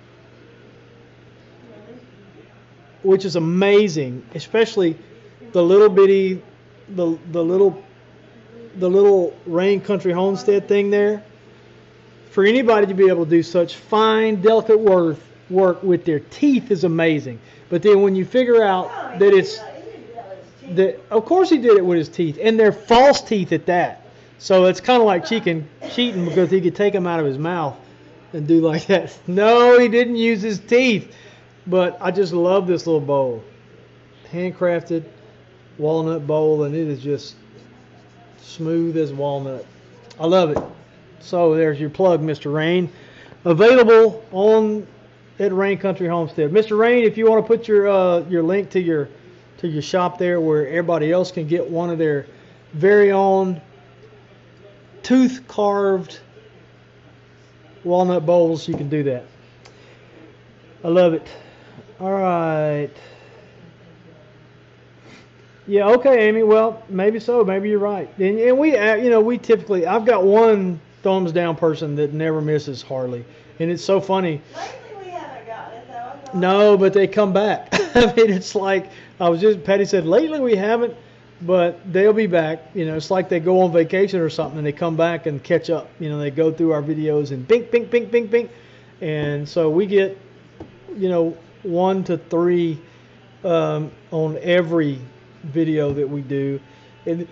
which is amazing, especially the little bitty, the little Rain Country Homestead thing there. For anybody to be able to do such fine, delicate work with their teeth is amazing. But then when you figure out that it's that, of course he did it with his teeth, and they're false teeth at that. So it's kind of like cheating because he could take them out of his mouth and do like that. No, he didn't use his teeth. But I just love this little bowl. Handcrafted walnut bowl, and it is just smooth as walnut. I love it. So there's your plug, Mr. Rain. Available at Rain Country Homestead. Mr. Rain, if you want to put your link to your shop there where everybody else can get one of their very own tooth carved walnut bowls, you can do that. I love it. All right. Yeah, okay, Amy. Well, maybe so. Maybe you're right. And we typically, I've got one thumbs down person that never misses hardly. And it's so funny. Lately we haven't gotten it though. No, but they come back. I mean, it's like, Patty said, lately we haven't, but they'll be back. It's like they go on vacation or something and they come back and catch up. They go through our videos and bing, bing, bing, bing, bing. And so we get, 1 to 3 on every video that we do. And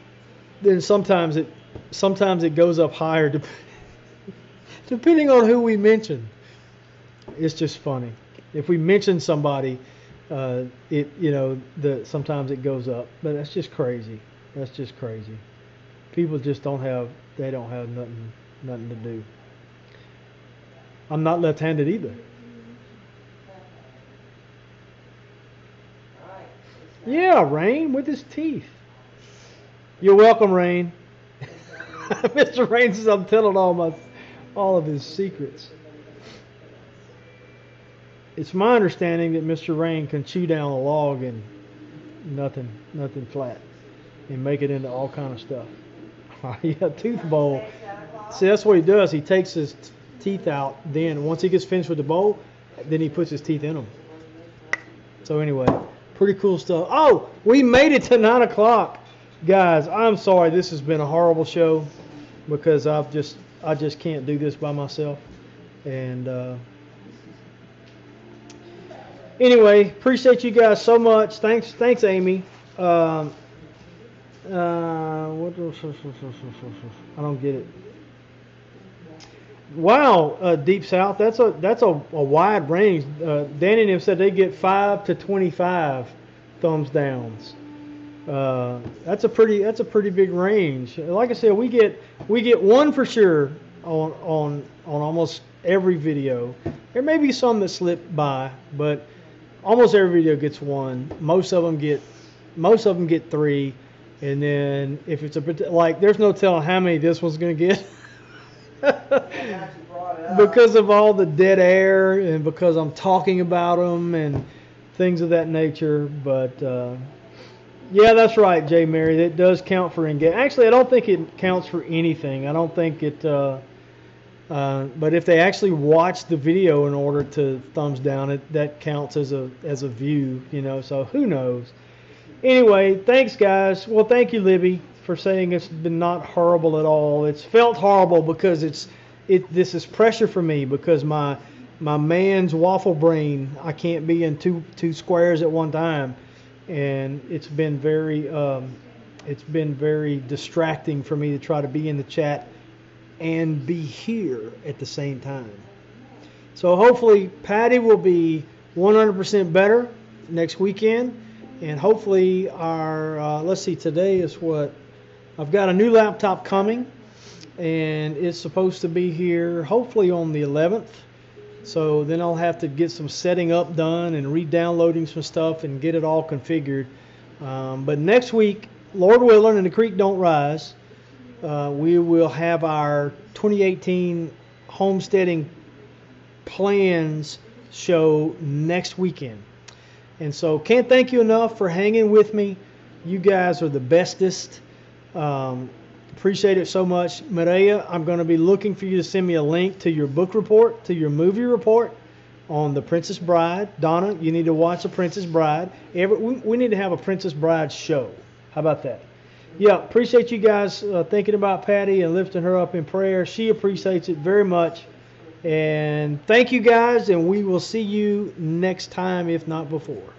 then sometimes it goes up higher depending on who we mention. It's just funny. If we mention somebody, sometimes it goes up, but that's just crazy. That's just crazy. People just don't have nothing to do. I'm not left-handed either. Yeah, Rain with his teeth. You're welcome, Rain. Mr. Rain says I'm telling all of his secrets. It's my understanding that Mr. Rain can chew down a log and nothing flat and make it into all kind of stuff. Yeah, tooth bowl. See, that's what he does. He takes his teeth out. Then once he gets finished with the bowl, then he puts his teeth in them. So anyway, pretty cool stuff. Oh, we made it to 9 o'clock, guys. I'm sorry. This has been a horrible show because I just can't do this by myself. And anyway, appreciate you guys so much. Thanks, Amy. What? I don't get it. Wow, Deep South. That's a wide range. Danny and them said they get 5 to 25 thumbs downs. That's a pretty big range. Like I said, we get one for sure on almost every video. There may be some that slip by, but almost every video gets one. Most of them get three, and then if it's like, there's no telling how many this one's gonna get. Because of all the dead air and because I'm talking about them and things of that nature. But yeah, that's right, Jay Mary. That does count for engagement. Actually, I don't think it counts for anything. I don't think it. But if they actually watch the video in order to thumbs down it, that counts as a view. So who knows? Anyway, thanks guys. Well, thank you, Libby, for saying it's been not horrible at all. It's felt horrible because this is pressure for me because my man's waffle brain, I can't be in two squares at one time, and it's been very distracting for me to try to be in the chat and be here at the same time. So hopefully Patty will be 100% better next weekend, and hopefully let's see, today is what? I've got a new laptop coming, and it's supposed to be here hopefully on the 11th. So then I'll have to get some setting up done and re-downloading some stuff and get it all configured. But next week, Lord willing and the creek don't rise, we will have our 2018 homesteading plans show next weekend. And so can't thank you enough for hanging with me. You guys are the bestest. Appreciate it so much. Maria, I'm going to be looking for you to send me a link to your book report, to your movie report on The Princess Bride. Donna, you need to watch The Princess Bride. We need to have a Princess Bride show. How about that? Yeah, appreciate you guys thinking about Patty and lifting her up in prayer. She appreciates it very much. And thank you guys, and we will see you next time, if not before.